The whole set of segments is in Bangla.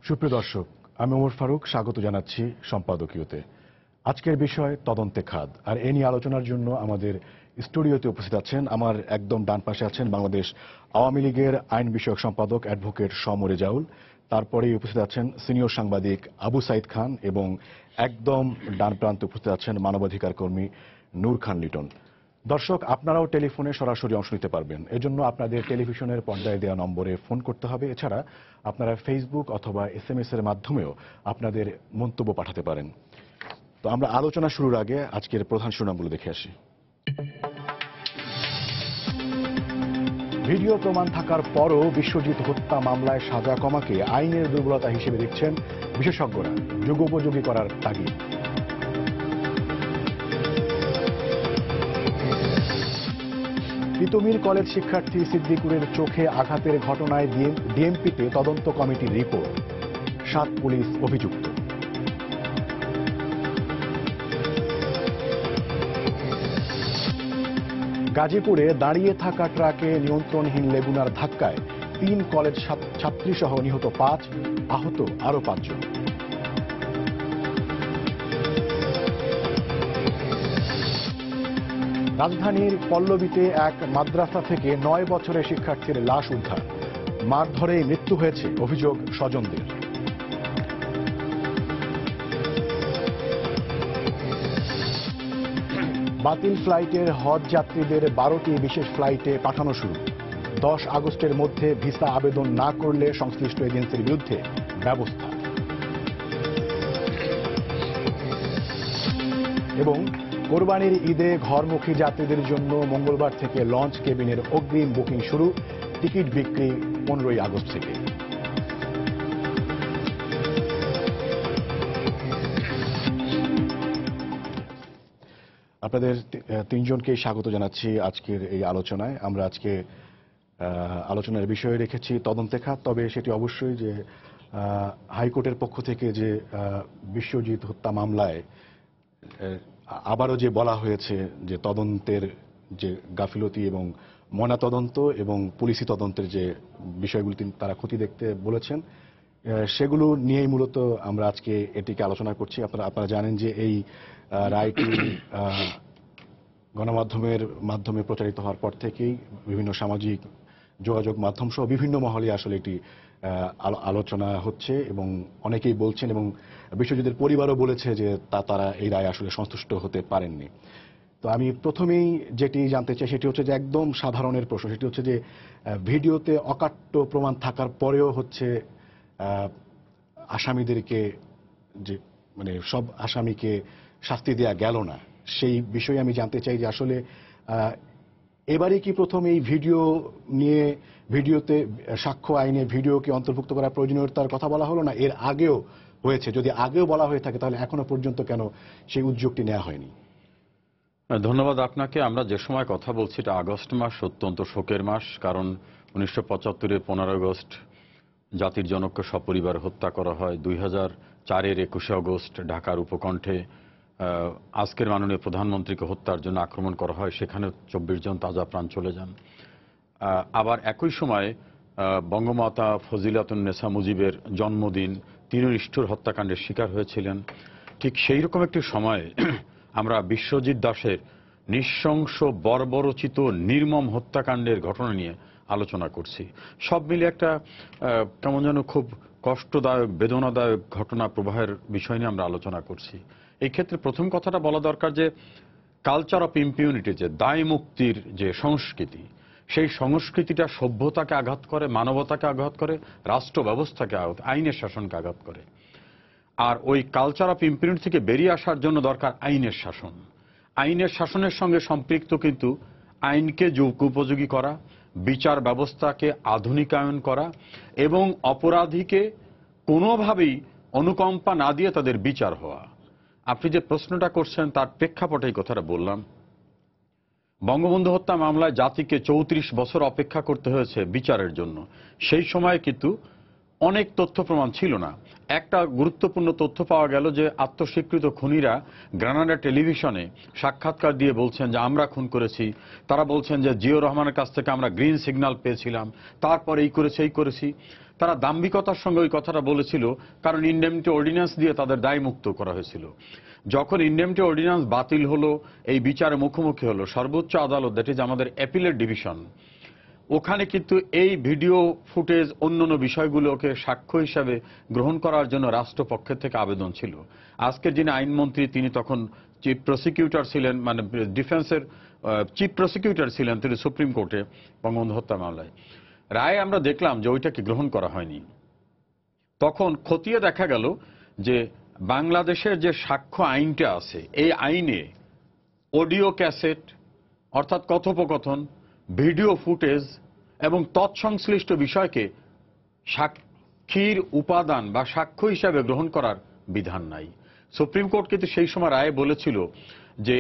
সুপ্রিয় দর্শক, আমি ওমর ফারুক স্বাগত জানাচ্ছি সম্পাদকীয়তে। আজকের বিষয় তদন্তে খাদ, আর এ নিয়ে আলোচনার জন্য আমাদের স্টুডিওতে উপস্থিত আছেন, আমার একদম ডান পাশে আছেন বাংলাদেশ আওয়ামী লীগের আইন বিষয়ক সম্পাদক অ্যাডভোকেট শম রেজাউল, তারপরেই উপস্থিত আছেন সিনিয়র সাংবাদিক আবু সাইদ খান এবং একদম ডান প্রান্তে উপস্থিত আছেন মানবাধিকার কর্মী নূর খান লিটন। দর্শক, আপনারাও টেলিফোনে সরাসরি অংশ নিতে পারবেন। এজন্য আপনাদের টেলিভিশনের পর্দায় দেওয়া নম্বরে ফোন করতে হবে। এছাড়া আপনারা ফেসবুক অথবা SMS এর মাধ্যমেও আপনাদের মন্তব্য পাঠাতে পারেন। তো আমরা আলোচনা শুরুর আগে আজকের প্রধান শিরোনামগুলো দেখে আসি। ভিডিও প্রমাণ থাকার পরও বিশ্বজিৎ হত্যা মামলায় সাজা কমাকে আইনের দুর্বলতা হিসেবে দেখছেন বিশেষজ্ঞরা, যুগোপযোগী করার তাগিদ। তিতুমির কলেজ শিক্ষার্থী সিদ্দিকুরের চোখে আঘাতের ঘটনায় ডিএমপিতে তদন্ত কমিটির রিপোর্ট, 7 পুলিশ অভিযুক্ত। গাজীপুরে দাঁড়িয়ে থাকা ট্রাকে নিয়ন্ত্রণহীন লেগুনার ধাক্কায় 3 কলেজ ছাত্রীসহ নিহত 5, আহত আরও 5 জন। রাজধানীর পল্লবীতে এক মাদ্রাসা থেকে 9 বছরের শিক্ষার্থীর লাশ উদ্ধার, মারধরেই মৃত্যু হয়েছে, অভিযোগ স্বজনদের। বাতিল ফ্লাইটের হজ যাত্রীদের 12টি বিশেষ ফ্লাইটে পাঠানো শুরু, 10 আগস্টের মধ্যে ভিসা আবেদন না করলে সংশ্লিষ্ট এজেন্সির বিরুদ্ধে ব্যবস্থা। এবং কোরবানির ঈদে ঘরমুখী যাত্রীদের জন্য মঙ্গলবার থেকে লঞ্চ কেবিনের অগ্রিম বুকিং শুরু, টিকিট বিক্রি 15 আগস্ট থেকে। আপনাদের তিনজনকেই স্বাগত জানাচ্ছি আজকের এই আলোচনায়। আমরা আজকে আলোচনার বিষয়ে রেখেছি তদন্তে খাত, তবে সেটি অবশ্যই যে হাইকোর্টের পক্ষ থেকে যে বিশ্বজিৎ হত্যা মামলায় আবারও যে বলা হয়েছে যে তদন্তের যে গাফিলতি এবং ময়নাতদন্ত এবং পুলিশি তদন্তের যে বিষয়গুলি তারা ক্ষতি দেখতে বলেছেন, সেগুলো নিয়েই মূলত আমরা আজকে এটিকে আলোচনা করছি। আপনারা জানেন যে এই রায়টি গণমাধ্যমের মাধ্যমে প্রচারিত হওয়ার পর থেকেই বিভিন্ন সামাজিক যোগাযোগ মাধ্যম সহ বিভিন্ন মহলে আসলে এটি আলোচনা হচ্ছে এবং অনেকেই বলছেন এবং বিশ্বজিতের পরিবারও বলেছে যে তারা এই রায় আসলে সন্তুষ্ট হতে পারেননি। তো আমি প্রথমেই যেটি জানতে চাই সেটি হচ্ছে যে একদম সাধারণের প্রশ্ন, সেটি হচ্ছে যে ভিডিওতে অকাট্য প্রমাণ থাকার পরেও হচ্ছে আসামিদেরকে যে মানে সব আসামিকে শাস্তি দেয়া গেল না, সেই বিষয়ে আমি জানতে চাই যে আসলে এবারে কি প্রথম এই ভিডিও নিয়ে ভিডিওতে সাক্ষ্য আইনে ভিডিওকে অন্তর্ভুক্ত করার প্রয়োজনীয়তার কথা বলা হলো না, এর আগেও হয়েছে? যদি আগেও বলা হয়ে থাকে তাহলে এখনো পর্যন্ত কেন সেই উদ্যোগটি নেওয়া হয়নি? ধন্যবাদ আপনাকে। আমরা যে সময় কথা বলছি এটা আগস্ট মাস, অত্যন্ত শোকের মাস, কারণ 1975-এর 15 আগস্ট জাতির জনককে সপরিবার হত্যা করা হয়। 2004-এর 21 আগস্ট ঢাকার উপকণ্ঠে আজকের মাননীয় প্রধানমন্ত্রীকে হত্যার জন্য আক্রমণ করা হয়, সেখানে 24 জন তাজা প্রাণ চলে যান। আবার একই সময় বঙ্গমাতা ফজিলাতুন্নেসা মুজিবের জন্মদিন, তিনি নিষ্ঠুর হত্যাকাণ্ডের শিকার হয়েছিলেন। ঠিক সেই রকম একটি সময়ে আমরা বিশ্বজিৎ দাসের নৃশংস বর্বরচিত নির্মম হত্যাকাণ্ডের ঘটনা নিয়ে আলোচনা করছি। সব মিলে একটা কেমন যেন খুব কষ্টদায়ক, বেদনাদায়ক ঘটনা প্রবাহের বিষয় নিয়ে আমরা আলোচনা করছি। এই ক্ষেত্রে প্রথম কথাটা বলা দরকার যে কালচার অফ ইম্পিউনিটি, যে দায় মুক্তির যে সংস্কৃতি, সেই সংস্কৃতিটা সভ্যতাকে আঘাত করে, মানবতাকে আঘাত করে, রাষ্ট্র ব্যবস্থাকে আঘাত, আইনের শাসনকে আঘাত করে। আর ওই কালচার অফ ইম্পিউনিটি থেকে বেরিয়ে আসার জন্য দরকার আইনের শাসন। আইনের শাসনের সঙ্গে সম্পৃক্ত কিন্তু আইনকে যুগোপযোগী করা, বিচার ব্যবস্থাকে আধুনিকায়ন করা এবং অপরাধীকে কোনোভাবেই অনুকম্পা না দিয়ে তাদের বিচার হওয়া। আপনি যে প্রশ্নটা করছেন তার প্রেক্ষাপটে এই কথাটা বললাম। বঙ্গবন্ধু হত্যা মামলায় জাতিকে 34 বছর অপেক্ষা করতে হয়েছে বিচারের জন্য। সেই সময় কিন্তু অনেক তথ্য প্রমাণ ছিল না। একটা গুরুত্বপূর্ণ তথ্য পাওয়া গেল যে আত্মস্বীকৃত খুনিরা গ্রানাডা টেলিভিশনে সাক্ষাৎকার দিয়ে বলছেন যে আমরা খুন করেছি। তারা বলছেন যে জিয়াউর রহমানের কাছ থেকে আমরা গ্রিন সিগন্যাল পেয়েছিলাম, তারপরে এই করেছি এই করেছি। তারা দাম্ভিকতার সঙ্গে ওই কথাটা বলেছিল, কারণ ইনডেমনিটি অর্ডিন্যান্স দিয়ে তাদের দায়মুক্ত করা হয়েছিল। যখন ইনডেমনিটি অর্ডিন্যান্স বাতিল হলো, এই বিচারের মুখোমুখি হলো সর্বোচ্চ আদালত, দ্যাট ইজ আমাদের অ্যাপিলেট ডিভিশন, ওখানে কিন্তু এই ভিডিও ফুটেজ অন্যান্য বিষয়গুলোকে সাক্ষ্য হিসাবে গ্রহণ করার জন্য রাষ্ট্রপক্ষের থেকে আবেদন ছিল। আজকের যিনি আইনমন্ত্রী তিনি তখন চিফ প্রসিকিউটর ছিলেন, মানে ডিফেন্সের চিফ প্রসিকিউটর ছিলেন তিনি সুপ্রিম কোর্টে বঙ্গবন্ধু হত্যা মামলায়। রায়ে আমরা দেখলাম যে ওইটাকে গ্রহণ করা হয়নি। তখন খতিয়ে দেখা গেল যে বাংলাদেশের যে সাক্ষ্য আইনটা আছে, এই আইনে অডিও ক্যাসেট অর্থাৎ কথোপকথন, ভিডিও ফুটেজ এবং তৎসংশ্লিষ্ট বিষয়কে সাক্ষীর উপাদান বা সাক্ষ্য হিসাবে গ্রহণ করার বিধান নাই। সুপ্রিম কোর্ট কিন্তু সেই সময় রায়ে বলেছিল যে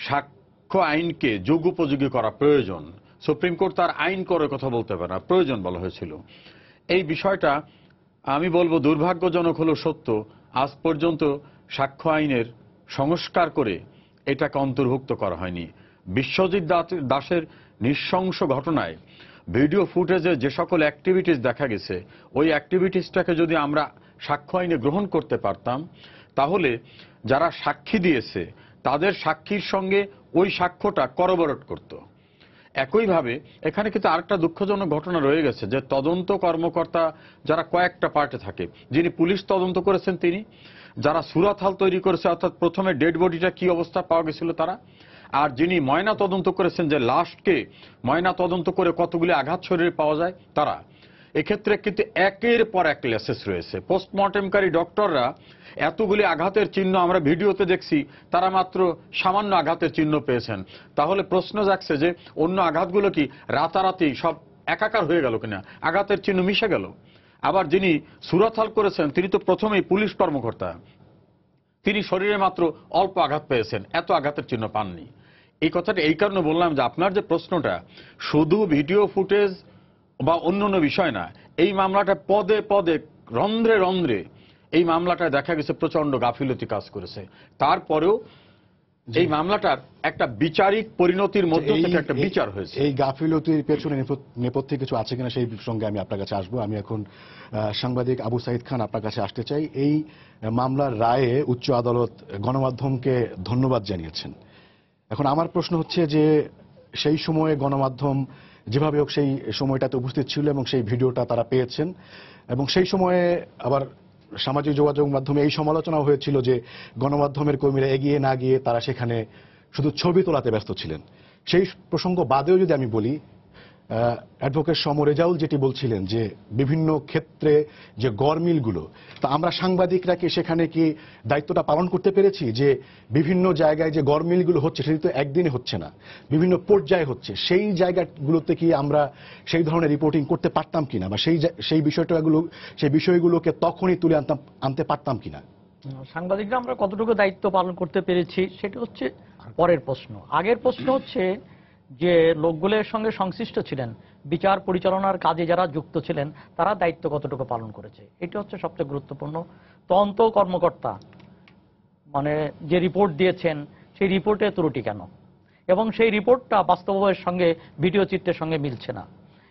সাক্ষ্য আইনকে যুগোপযোগী করা প্রয়োজন। সুপ্রিম কোর্ট তার আইন করে কথা বলতে পারে না, প্রয়োজন বলা হয়েছিল। এই বিষয়টা আমি বলবো দুর্ভাগ্যজনক হলো সত্য, আজ পর্যন্ত সাক্ষ্য আইনের সংস্কার করে এটাকে অন্তর্ভুক্ত করা হয়নি। বিশ্বজিৎ দাসের নৃশংস ঘটনায় ভিডিও ফুটেজে যে সকল অ্যাক্টিভিটিস দেখা গেছে, ওই অ্যাক্টিভিটিসটাকে যদি আমরা সাক্ষ্য আইনে গ্রহণ করতে পারতাম, তাহলে যারা সাক্ষী দিয়েছে তাদের সাক্ষীর সঙ্গে ওই সাক্ষ্যটা করবোরেট করত। একইভাবে এখানে কিন্তু আরেকটা দুঃখজনক ঘটনা রয়ে গেছে যে তদন্ত কর্মকর্তা যারা কয়েকটা পার্টে থাকে, যিনি পুলিশ তদন্ত করেছেন তিনি, যারা সুরাতহাল তৈরি করেছে অর্থাৎ প্রথমে ডেড বডিটা কি অবস্থা পাওয়া গেছিল তারা, আর যিনি ময়না তদন্ত করেছেন যে লাশকে ময়না তদন্ত করে কতগুলি আঘাত শরীরে পাওয়া যায় তারা। এক্ষেত্রে কিন্তু একের পর এক লেসেস রয়েছে। পোস্টমর্টেমকারী ডক্টররা এতগুলি আঘাতের চিহ্ন আমরা ভিডিওতে দেখছি, তারা মাত্র সামান্য আঘাতের চিহ্ন পেয়েছেন। তাহলে প্রশ্ন জাগছে যে অন্য আঘাতগুলো কি রাতারাতি সব একাকার হয়ে গেল কিনা, আঘাতের চিহ্ন মিশে গেল? আবার যিনি সুরাতহাল করেছেন তিনি তো প্রথমেই পুলিশ কর্মকর্তা, তিনি শরীরে মাত্র অল্প আঘাত পেয়েছেন, এত আঘাতের চিহ্ন পাননি। এই কথাটা এই কারণে বললাম যে আপনার যে প্রশ্নটা শুধু ভিডিও ফুটেজ বা অন্যান্য বিষয় না, এই মামলাটা পদে পদে রন্ধ্রে রন্ধ্রে এই মামলাটায় দেখা গেছে প্রচন্ড গাফিলতি কাজ করেছে। তারপরেও এই মামলাটার একটা বিচারিক পরিণতির মধ্য থেকে একটা বিচার হয়েছে। এই গাফিলতির পেছনে নেপথ্যে কিছু আছে কিনা সেই সঙ্গে আমি আপনার কাছে আসবো। আমি এখন সাংবাদিক আবু সাইদ খান আপনার কাছে আসতে চাই। এই মামলার রায়ে উচ্চ আদালত গণমাধ্যমকে ধন্যবাদ জানিয়েছেন। এখন আমার প্রশ্ন হচ্ছে যে সেই সময়ে গণমাধ্যম যেভাবে হোক সেই সময়টাতে উপস্থিত ছিল এবং সেই ভিডিওটা তারা পেয়েছেন, এবং সেই সময়ে আবার সামাজিক যোগাযোগ মাধ্যমে এই সমালোচনা হয়েছিল যে গণমাধ্যমের কর্মীরা এগিয়ে না গিয়ে তারা সেখানে শুধু ছবি তোলাতে ব্যস্ত ছিলেন। সেই প্রসঙ্গ বাদেও যদি আমি বলি, অ্যাডভোকেট সমর রেজাউল যেটি বলছিলেন যে বিভিন্ন ক্ষেত্রে যে গরমিলগুলো, তা আমরা সাংবাদিকরা কি সেখানে কি দায়িত্বটা পালন করতে পেরেছি? যে বিভিন্ন জায়গায় যে গরমিলগুলো হচ্ছে সেটি তো একদিনে হচ্ছে না, বিভিন্ন পর্যায়ে হচ্ছে। সেই জায়গাগুলোতে কি আমরা সেই ধরনের রিপোর্টিং করতে পারতাম কিনা, বা সেই বিষয়গুলোকে তখনই তুলে আনতে পারতাম কিনা? সাংবাদিকরা আমরা কতটুকু দায়িত্ব পালন করতে পেরেছি সেটা হচ্ছে পরের প্রশ্ন। আগের প্রশ্ন হচ্ছে যে লোকগুলোর সঙ্গে সংশ্লিষ্ট ছিলেন, বিচার পরিচালনার কাজে যারা যুক্ত ছিলেন তারা দায়িত্ব কতটুকু পালন করেছে, এটা হচ্ছে সবচেয়ে গুরুত্বপূর্ণ। তদন্ত কর্মকর্তা মানে যে রিপোর্ট দিয়েছেন সেই রিপোর্টে ত্রুটি কেন, এবং সেই রিপোর্টটা বাস্তবের সঙ্গে ভিডিও চিত্রের সঙ্গে মিলছে না।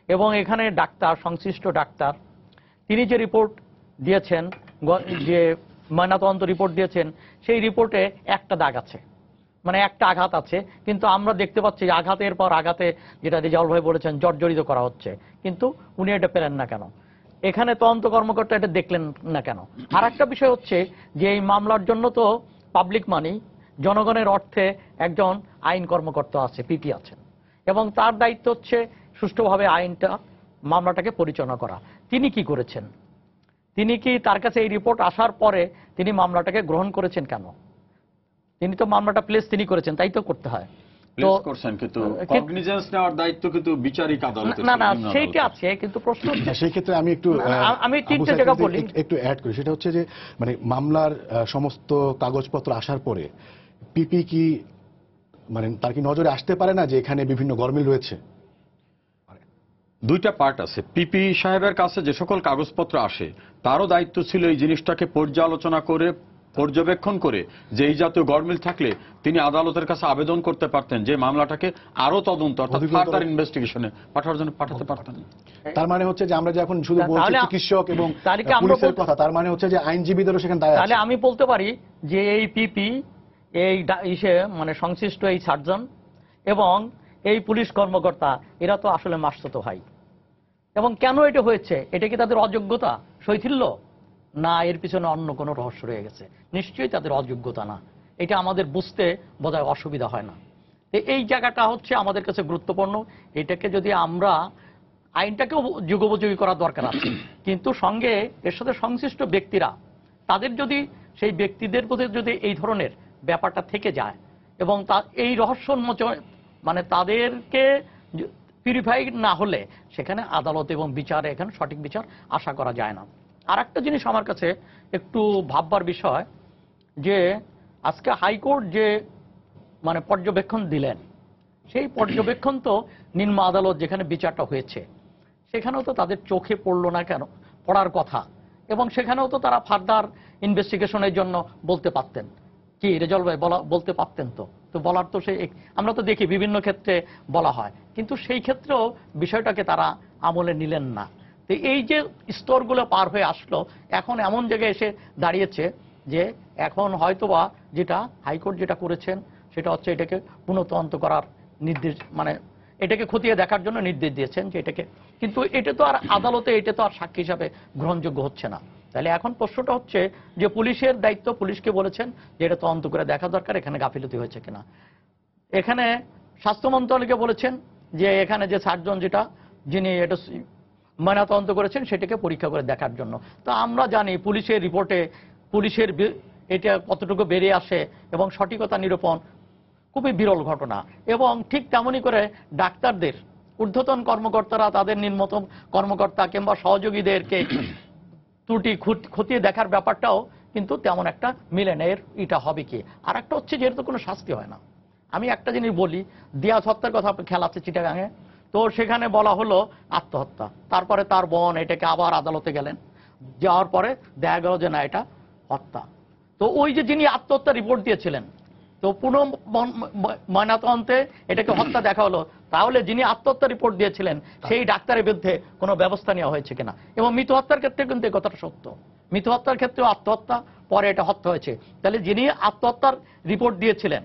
এবং এখানে ডাক্তার, সংশ্লিষ্ট ডাক্তার, তিনি যে রিপোর্ট দিয়েছেন, যে ময়নাতদন্ত রিপোর্ট দিয়েছেন, সেই রিপোর্টে একটা দাগ আছে, মানে একটা আঘাত আছে, কিন্তু আমরা দেখতে পাচ্ছি আঘাতের পর আঘাতে, যেটা রেজাউল ভাই বলেছেন, জর্জরিত করা হচ্ছে, কিন্তু উনি এটা পেলেন না কেন? এখানে তদন্ত কর্মকর্তা এটা দেখলেন না কেন? আর একটা বিষয় হচ্ছে যে এই মামলার জন্য তো পাবলিক মানি, জনগণের অর্থে একজন আইন কর্মকর্তা আছে, পিপি আছেন, এবং তার দায়িত্ব হচ্ছে সুষ্ঠুভাবে আইনটা, মামলাটাকে পরিচালনা করা। তিনি কি করেছেন? তিনি কি তার কাছে এই রিপোর্ট আসার পরে তিনি মামলাটাকে গ্রহণ করেছেন কেন? তিনি তো মামলাটা প্লেস তিনি করেছেন, তাই তো করতে হয়। তো করছেন, কিন্তু কগনিজেন্স নেওয়ার দায়িত্ব কিন্তু বিচারিক আদালতের। না, সেইটা আছে, কিন্তু প্রশ্ন হচ্ছে সেই ক্ষেত্রে আমি তিনটে জায়গা বলি, একটু অ্যাড করি। সেটা হচ্ছে যে মানে মামলার সমস্ত কাগজপত্র আসার পরে পিপি কি মানে তার কি নজরে আসতে পারে না যে এখানে বিভিন্ন গরমিল রয়েছে? দুইটা পার্ট আছে। পিপি সাহেবের কাছে যে সকল কাগজপত্র আসে তারও দায়িত্ব ছিল এই জিনিসটাকে পর্যালোচনা করে পর্যবেক্ষণ করে যে এই জাতীয় গরমিল থাকলে তিনি আদালতের কাছে আবেদন করতে পারতেন যে মামলাটাকে আরো তদন্ত অর্থাৎ ফার্দার ইনভেস্টিগেশনে পাঠাতে পারতেন। তার মানে হচ্ছে যে আমরা যে এখন শুধু বলছি তাহলে- চিকিৎসক এবং তাহলে কি আমরা পুলিশের কথা, তার মানে হচ্ছে যে আইনজীবীদেরও সেখানে দায় তাহলে আছে। আমি বলতে পারি যে এই পিপি এই ইসে মানে সংশ্লিষ্ট এই সার্জন এবং এই পুলিশ কর্মকর্তা এরা তো আসলে মাসতুতো ভাই। এবং কেন এটা হয়েছে? এটা কি তাদের অযোগ্যতা, শৈথিল্য, না এর পিছনে অন্য কোনো রহস্য রয়ে গেছে? নিশ্চয়ই তাদের অযোগ্যতা না। এটা আমাদের বুঝতে বোধহয় অসুবিধা হয় না। এই জায়গাটা হচ্ছে আমাদের কাছে গুরুত্বপূর্ণ। এটাকে যদি আমরা আইনটাকেও যুগোপযোগী করার দরকার আছে, কিন্তু সঙ্গে এর সাথে সংশ্লিষ্ট ব্যক্তিরা তাদের যদি সেই ব্যক্তিদের প্রতি যদি এই ধরনের ব্যাপারটা থেকে যায় এবং এই রহস্য উন্মোচন মানে তাদেরকে পিউরিফাই না হলে সেখানে আদালত এবং বিচার এখানে সঠিক বিচার আশা করা যায় না। আর একটা জিনিস আমার কাছে একটু ভাববার বিষয় যে আজকে হাইকোর্ট যে মানে পর্যবেক্ষণ দিলেন, সেই পর্যবেক্ষণ তো নিম্ন আদালত যেখানে বিচারটা হয়েছে সেখানেও তো তাদের চোখে পড়লো না কেন? পড়ার কথা। এবং সেখানেও তো তারা ফার্দার ইনভেস্টিগেশনের জন্য বলতে পারতেন, কি রেজাল্ট ভাই বলতে পারতেন। তো বলার তো সেই আমরা তো দেখি বিভিন্ন ক্ষেত্রে বলা হয়, কিন্তু সেই ক্ষেত্রেও বিষয়টাকে তারা আমলে নিলেন না। তো এই যে স্তরগুলো পার হয়ে আসলো, এখন এমন জায়গায় এসে দাঁড়িয়েছে যে এখন হয়তোবা যেটা হাইকোর্ট যেটা করেছেন সেটা হচ্ছে এটাকে পুনঃতদন্ত করার নির্দেশ, মানে এটাকে খতিয়ে দেখার জন্য নির্দেশ দিয়েছেন যে এটাকে, কিন্তু এটা তো আর আদালতে এটা তো আর সাক্ষী হিসাবে গ্রহণযোগ্য হচ্ছে না। তাহলে এখন প্রশ্নটা হচ্ছে যে পুলিশের দায়িত্ব, পুলিশকে বলেছেন যে এটা তদন্ত করে দেখা দরকার এখানে গাফিলতি হয়েছে কিনা। এখানে স্বাস্থ্য মন্ত্রণালয়কে বলেছেন যে এখানে যে সার্জন যিনি এটা ময়নাতদন্ত করেছেন সেটাকে পরীক্ষা করে দেখার জন্য। তো আমরা জানি পুলিশের রিপোর্টে পুলিশের এটা কতটুকু বেরিয়ে আসে এবং সঠিকতা নিরূপণ খুবই বিরল ঘটনা। এবং ঠিক তেমনই করে ডাক্তারদের ঊর্ধ্বতন কর্মকর্তারা তাদের নিম্নতম কর্মকর্তা কিংবা সহযোগীদেরকে ত্রুটি খতিয়ে দেখার ব্যাপারটাও কিন্তু তেমন একটা মিলে না। এটা হবে কি? আর একটা হচ্ছে যেহেতু কোনো শাস্তি হয় না। আমি একটা জিনিস বলি, দিয়াজ হত্যার কথা খেয়াল আছে চিটাগাঙে, তো সেখানে বলা হলো আত্মহত্যা, তারপরে তার বোন এটাকে আবার আদালতে গেলেন, যাওয়ার পরে দেখা গেল যে না এটা হত্যা। তো ওই যে যিনি আত্মহত্যা রিপোর্ট দিয়েছিলেন, তো পুনঃ ময়নাতদন্তে এটাকে হত্যা দেখা হলো, তাহলে যিনি আত্মহত্যা রিপোর্ট দিয়েছিলেন সেই ডাক্তারের বিরুদ্ধে কোনো ব্যবস্থা নেওয়া হয়েছে কিনা? এবং মৃত হত্যার ক্ষেত্রে কিন্তু এই কথাটা সত্য, মৃত হত্যার ক্ষেত্রেও আত্মহত্যা, পরে এটা হত্যা হয়েছে। তাহলে যিনি আত্মহত্যার রিপোর্ট দিয়েছিলেন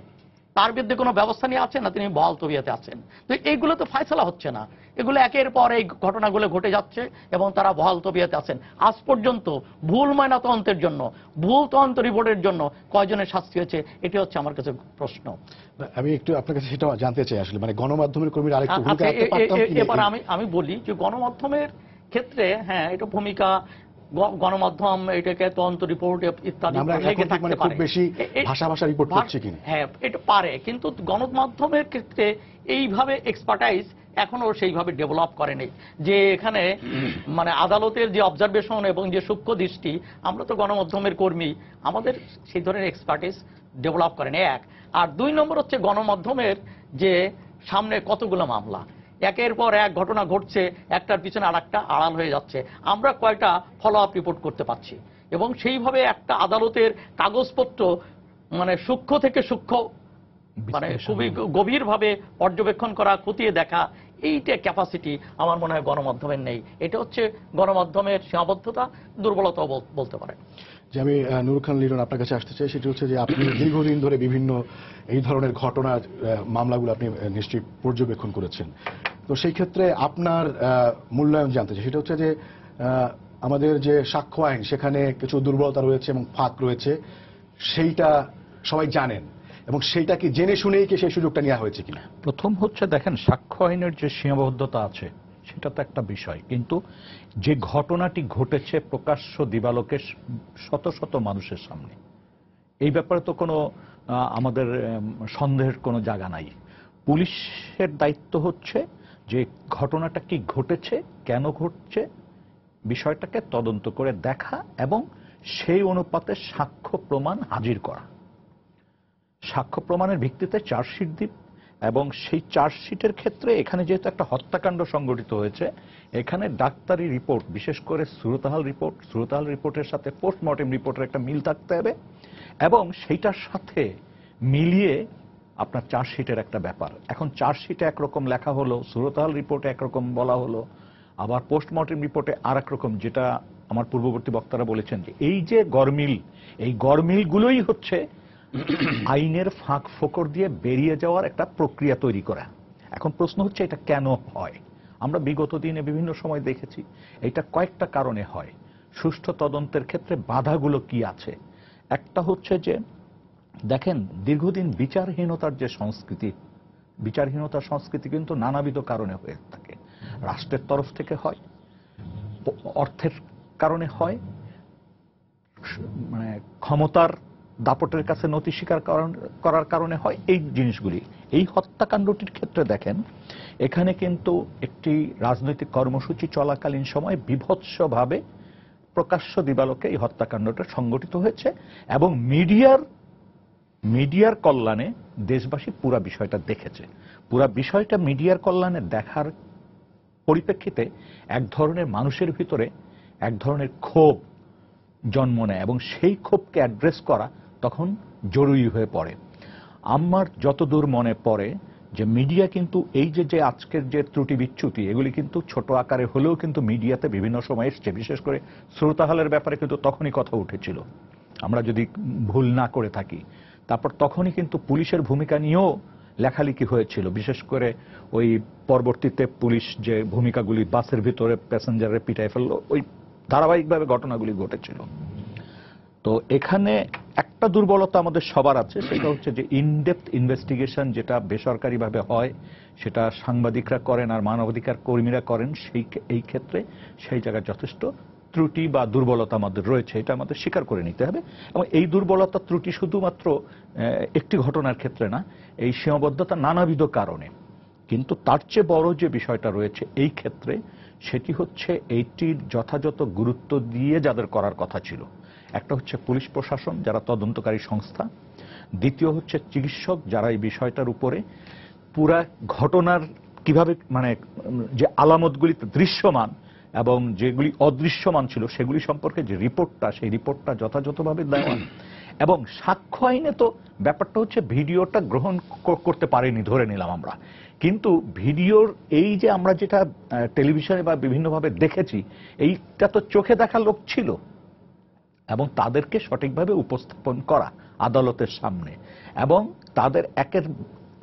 তার বিরুদ্ধে কোনো ব্যবস্থা নিয়ে আছেন না, তিনি বহাল তবিয়তে আছেন। তো এইগুলো তো ফয়সালা হচ্ছে না, এগুলো একের পর এই ঘটনাগুলো ঘটে যাচ্ছে এবং তারা বহাল তবিয়তে আছেন। আজ পর্যন্ত ভুল ময়নাতদন্তের জন্য, ভুল তদন্ত রিপোর্টের জন্য কয়জনের শাস্তি হয়েছে, এটি হচ্ছে আমার কাছে প্রশ্ন। আমি একটু আপনার কাছে সেটা জানতে চাই আসলে, মানে গণমাধ্যমের কর্মীরা আরেকটু ভূমিকা রাখতে পারতাম কিনা? এবার আমি বলি যে গণমাধ্যমের ক্ষেত্রে হ্যাঁ এটা ভূমিকা, গণমাধ্যম এটাকে তদন্ত রিপোর্ট ইত্যাদি লেগে থাকতে পারে, খুব বেশি ভাষা রিপোর্ট করছে কিনা, হ্যাঁ এটা পারে, কিন্তু গণমাধ্যমের ক্ষেত্রে এইভাবে এক্সপার্টাইজ এখনো সেইভাবে ডেভেলপ করেনি যে এখানে মানে আদালতের যে অবজারভেশন এবং যে সূক্ষ্ম দৃষ্টি, আমরা তো গণমাধ্যমের কর্মী, আমাদের সেই ধরনের এক্সপার্টাইজ ডেভেলপ করেনি এক। আর দুই নম্বর হচ্ছে গণমাধ্যমের যে সামনে কতগুলো মামলা, একের পর এক ঘটনা ঘটছে, একটার পিছনে আরেকটা আড়াল হয়ে যাচ্ছে, আমরা কয়টা ফলো আপ রিপোর্ট করতে পারছি? এবং সেইভাবে একটা আদালতের কাগজপত্র মানে সূক্ষ্ম থেকে সূক্ষ্ম মানে খুবই গভীরভাবে পর্যবেক্ষণ করা, খতিয়ে দেখা, এইটা ক্যাপাসিটি আমার মনে হয় গণমাধ্যমের নেই। এটা হচ্ছে গণমাধ্যমের সীমাবদ্ধতা, দুর্বলতাও বলতে পারে। যে আমি নুর খান লিটন আপনার কাছে আসতে চাই, সেটা হচ্ছে যে আপনি দীর্ঘদিন ধরে বিভিন্ন এই ধরনের ঘটনার মামলাগুলো আপনি নিশ্চয়ই পর্যবেক্ষণ করেছেন। তো সেই ক্ষেত্রে আপনার মূল্যায়ন জানতে চাই, সেটা হচ্ছে যে আমাদের যে সাক্ষ্য আইন সেখানে কিছু দুর্বলতা রয়েছে এবং ফাঁক রয়েছে, সেইটা সবাই জানেন, এবং সেইটা কি জেনে শুনেই কি সেই সুযোগটা নেওয়া হয়েছে কিনা? প্রথম হচ্ছে দেখেন, সাক্ষ্য আইনের যে সীমাবদ্ধতা আছে সেটা তো একটা বিষয়, কিন্তু যে ঘটনাটি ঘটেছে প্রকাশ্য দিবালোকে শত শত মানুষের সামনে, এই ব্যাপারে তো কোনো আমাদের সন্দেহের কোনো জায়গা নাই। পুলিশের দায়িত্ব হচ্ছে যে ঘটনাটা কি ঘটেছে, কেন ঘটছে, বিষয়টাকে তদন্ত করে দেখা এবং সেই অনুপাতে সাক্ষ্য প্রমাণ হাজির করা, সাক্ষ্য প্রমাণের ভিত্তিতে চার্জশিট এবং সেই চার্জশিটের ক্ষেত্রে এখানে যেহেতু একটা হত্যাকাণ্ড সংঘটিত হয়েছে, এখানে ডাক্তারি রিপোর্ট, বিশেষ করে সুরতহাল রিপোর্টের সাথে পোস্টমর্টেম রিপোর্টের একটা মিল থাকতে হবে, এবং সেইটার সাথে মিলিয়ে আপনার চার্জশিটের একটা ব্যাপার। এখন চার্জশিটে একরকম লেখা হলো, সুরতহাল রিপোর্টে একরকম বলা হলো, আবার পোস্টমর্টেম রিপোর্টে আর এক রকম, যেটা আমার পূর্ববর্তী বক্তারা বলেছেন যে এই যে গরমিল, এই গরমিলগুলোই হচ্ছে আইনের ফাঁক ফোকর দিয়ে বেরিয়ে যাওয়ার একটা প্রক্রিয়া তৈরি করা। এখন প্রশ্ন হচ্ছে এটা কেন হয়? আমরা বিগত দিনে বিভিন্ন সময় দেখেছি এটা কয়েকটা কারণে হয়। সুষ্ঠু তদন্তের ক্ষেত্রে বাধাগুলো কি আছে? একটা হচ্ছে যে দেখেন, দীর্ঘদিন বিচারহীনতার যে সংস্কৃতি, বিচারহীনতার সংস্কৃতি কিন্তু নানাবিধ কারণে হয়ে থাকে। রাষ্ট্রের তরফ থেকে হয়, অর্থের কারণে হয়, মানে ক্ষমতার দাপটের কাছে নতি স্বীকার করার কারণে হয়, এই জিনিসগুলি। এই হত্যাকাণ্ডটির ক্ষেত্রে দেখেন, এখানে কিন্তু একটি রাজনৈতিক কর্মসূচি চলাকালীন সময় বিভৎসভাবে প্রকাশ্য দিবালোকে এই হত্যাকাণ্ডটা সংগঠিত হয়েছে, এবং মিডিয়ার কল্যাণে দেশবাসী পুরা বিষয়টা দেখেছে। পুরা বিষয়টা মিডিয়ার কল্যাণে দেখার পরিপ্রেক্ষিতে এক ধরনের মানুষের ভিতরে এক ধরনের ক্ষোভ জন্ম নেয়, এবং সেই ক্ষোভকে অ্যাড্রেস করা তখন জরুরি হয়ে পড়ে। আমার যতদূর মনে পড়ে যে মিডিয়া কিন্তু এই যে আজকের যে ত্রুটি বিচ্যুতি, এগুলি কিন্তু ছোট আকারে হলেও কিন্তু মিডিয়াতে বিভিন্ন সময় এসছে। বিশেষ করে শ্রোতাহালের ব্যাপারে কিন্তু তখনই কথা উঠেছিল, আমরা যদি ভুল না করে থাকি। তারপর তখনই কিন্তু পুলিশের ভূমিকা নিয়েও লেখালেখি হয়েছিল, বিশেষ করে ওই পরবর্তীতে পুলিশ যে ভূমিকাগুলি বাসের ভিতরে প্যাসেঞ্জারের পিটাই ফেললো, ওই ধারাবাহিকভাবে ঘটনাগুলি ঘটেছিল। তো এখানে একটা দুর্বলতা আমাদের সবার আছে, সেটা হচ্ছে যে ইনডেপথ ইনভেস্টিগেশন যেটা বেসরকারিভাবে হয়, সেটা সাংবাদিকরা করেন আর মানবাধিকার কর্মীরা করেন, এই ক্ষেত্রে সেই জায়গায় যথেষ্ট ত্রুটি বা দুর্বলতা আমাদের রয়েছে, এটা আমাদের স্বীকার করে নিতে হবে। এবং এই দুর্বলতা ত্রুটি শুধুমাত্র একটি ঘটনার ক্ষেত্রে না, এই সীমাবদ্ধতা নানাবিধ কারণে। কিন্তু তার চেয়ে বড় যে বিষয়টা রয়েছে এই ক্ষেত্রে, সেটি হচ্ছে এইটির যথাযথ গুরুত্ব দিয়ে যাদের করার কথা ছিল। একটা হচ্ছে পুলিশ প্রশাসন, যারা তদন্তকারী সংস্থা। দ্বিতীয় হচ্ছে চিকিৎসক, যারা এই বিষয়টার উপরে পুরা ঘটনার কিভাবে, মানে যে আলামতগুলি দৃশ্যমান এবং যেগুলি অদৃশ্যমান ছিল সেগুলি সম্পর্কে যে রিপোর্টটা, সেই রিপোর্টটা যথাযথভাবে দেওয়া। এবং সাক্ষ্য আইনে তো ব্যাপারটা হচ্ছে ভিডিওটা গ্রহণ করতে পারেনি ধরে নিলাম আমরা, কিন্তু ভিডিওর এই যে আমরা যেটা টেলিভিশনে বা বিভিন্নভাবে দেখেছি, এইটা তো চোখে দেখা লোক ছিল, এবং তাদেরকে সঠিকভাবে উপস্থাপন করা আদালতের সামনে, এবং তাদের একের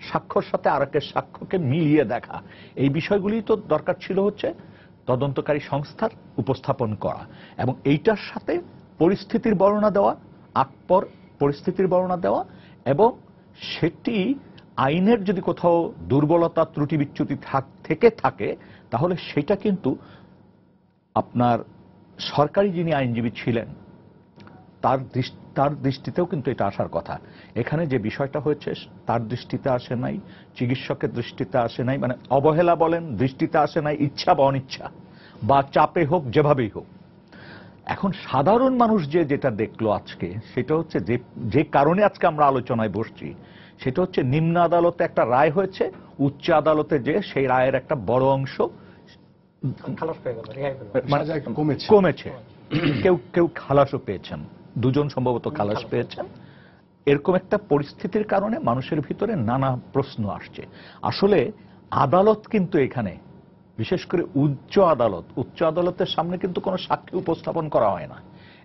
সাক্ষ্যর সাথে আরেকের সাক্ষ্যকে মিলিয়ে দেখা, এই বিষয়গুলি তো দরকার ছিল হচ্ছে তদন্তকারী সংস্থার উপস্থাপন করা। এবং এইটার সাথে পরিস্থিতির বর্ণনা দেওয়া, আকপর পরিস্থিতির বর্ণনা দেওয়া, এবং সেটি আইনের যদি কোথাও দুর্বলতা ত্রুটি বিচ্যুতি থেকে থাকে, তাহলে সেটা কিন্তু আপনার সরকারি যিনি আইনজীবী ছিলেন তার দৃষ্টিতেও কিন্তু এটা আসার কথা। এখানে যে বিষয়টা হয়েছে তার দৃষ্টিতে আসে নাই, চিকিৎসকের দৃষ্টিতে আসে নাই, মানে অবহেলা বলেন, দৃষ্টিতে আসে নাই, ইচ্ছা বা অনিচ্ছা বা চাপে হোক, যেভাবেই হোক। এখন সাধারণ মানুষ যেটা দেখলো আজকে, সেটা হচ্ছে যে কারণে আজকে আমরা আলোচনায় বসছি, সেটা হচ্ছে নিম্ন আদালতে একটা রায় হয়েছে, উচ্চ আদালতে যে সেই রায়ের একটা বড় অংশ কমেছে। কেউ খালাসও পেয়েছেন, দুজন সম্ভবত খালাস পেয়েছেন। এরকম একটা পরিস্থিতির কারণে মানুষের ভিতরে নানা প্রশ্ন আসছে। আসলে আদালত কিন্তু এখানে, বিশেষ করে উচ্চ আদালতের সামনে কিন্তু কোনো সাক্ষী উপস্থাপন করা হয় না,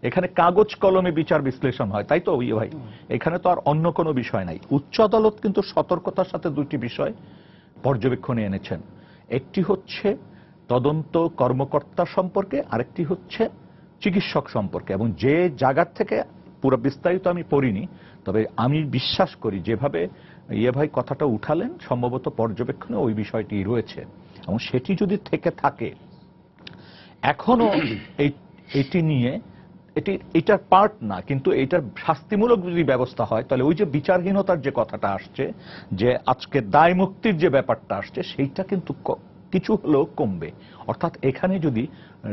এখানে কাগজ কলমে বিচার বিশ্লেষণ হয়, তাই তো ভাই? এখানে তো আর অন্য কোনো বিষয় নাই। উচ্চ আদালত কিন্তু সতর্কতার সাথে দুটি বিষয় পর্যবেক্ষণে এনেছেন, একটি হচ্ছে তদন্ত কর্মকর্তা সম্পর্কে, আরেকটি হচ্ছে চিকিৎসক সম্পর্কে। এবং যে জায়গার থেকে পুরো বিস্তারিত আমি পড়িনি, তবে আমি বিশ্বাস করি যেভাবে ভাই কথাটা উঠালেন, সম্ভবত পর্যবেক্ষণে ওই বিষয়টি রয়েছে, এবং সেটি যদি থেকে থাকে এখনো এটি নিয়ে, এটার পার্ট না, কিন্তু এটার শাস্তিমূলক যদি ব্যবস্থা হয়, তাহলে ওই যে বিচারহীনতার যে কথাটা আসছে, যে আজকে দায় মুক্তির যে ব্যাপারটা আসছে, সেইটা কিন্তু কিছু হলেও কমবে। অর্থাৎ এখানে যদি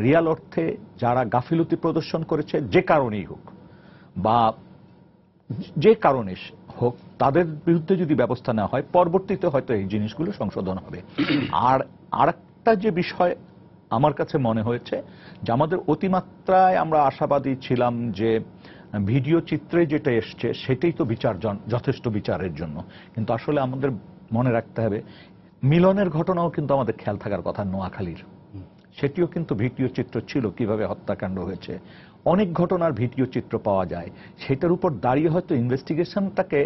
রিয়াল অর্থে যারা গাফিলতি প্রদর্শন করেছে, যে কারণেই হোক বা যে কারণে হোক, তাদের বিরুদ্ধে যদি ব্যবস্থা নেওয়া হয় পরবর্তীতে হয়তো এই জিনিসগুলো সংশোধন হবে। আর আরেকটা যে বিষয় আমার কাছে মনে হয়েছে যে আমাদের অতিমাত্রায় আমরা আশাবাদী ছিলাম যে ভিডিও চিত্রে যেটা এসছে সেটাই তো যথেষ্ট বিচারের জন্য, কিন্তু আসলে আমাদের মনে রাখতে হবে মিলনের ঘটনাও কিন্তু আমাদের খেয়াল থাকার কথা। নোয়াখালীর সেটিও কিন্তু ভিডিও চিত্র ছিল, কিভাবে হত্যাকাণ্ড হয়েছে, অনেক ঘটনার ভিডিও চিত্র পাওয়া যায়। সেটার উপর দাঁড়িয়ে হয়তো ইনভেস্টিগেশনটাকে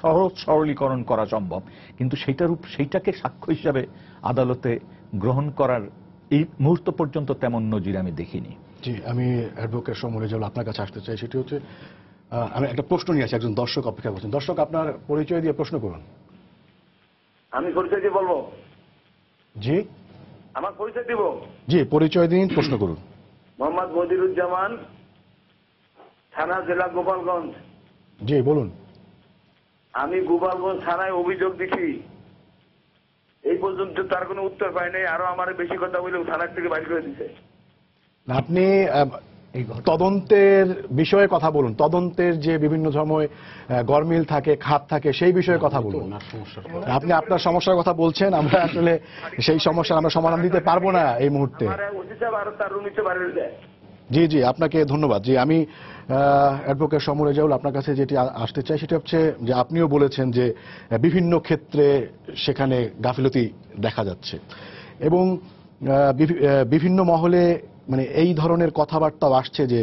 সহজ সরলীকরণ করা সম্ভব, কিন্তু সেইটাকে সাক্ষ্য হিসাবে আদালতে গ্রহণ করার এই মুহূর্ত পর্যন্ত তেমন নজির আমি দেখিনি। জি, আমি অ্যাডভোকেট সমরে যেগুলো আপনার কাছে আসতে চাই সেটি হচ্ছে, আমি একটা প্রশ্ন নিয়ে আছি, একজন দর্শক অপেক্ষা করছেন। দর্শক, আপনার পরিচয় দিয়ে প্রশ্ন করুন। আমি পরিচয় দিয়ে বলবো? জি, আমার পরিচয় দিব? জি, পরিচয় দিন, প্রশ্ন করুন। মোহাম্মদ মদিরুজ্জামান, থানা জেলা গোপালগঞ্জ। জি, বলুন। আমি গোপালগঞ্জ থানায় অভিযোগ দিছি, এই পর্যন্ত তার কোনো উত্তর পাই নাই। আরো আমার বেশি কথা বলেও থানার থেকে বাইর করে দিছে। আপনি তদন্তের বিষয়ে কথা বলুন, তদন্তের যে বিভিন্ন সময় গরমিল থাকে, খাত থাকে, সেই বিষয়ে কথা বলুন। আপনি আপনার সমস্যার কথা বলছেন, আমরা আসলে সেই সমস্যার আমরা সমাধান দিতে পারবো না এই মুহূর্তে। আমার ওসি সাহেব আরো তার রুম বাইরে দেয়। জি জি, আপনাকে ধন্যবাদ। জি, আমি অ্যাডভোকেট সমর রেজাউল আপনার কাছে যেটি আসতে চাই সেটা হচ্ছে যে আপনিও বলেছেন যে বিভিন্ন ক্ষেত্রে সেখানে গাফিলতি দেখা যাচ্ছে এবং বিভিন্ন মহলে মানে এই ধরনের কথাবার্তাও আসছে যে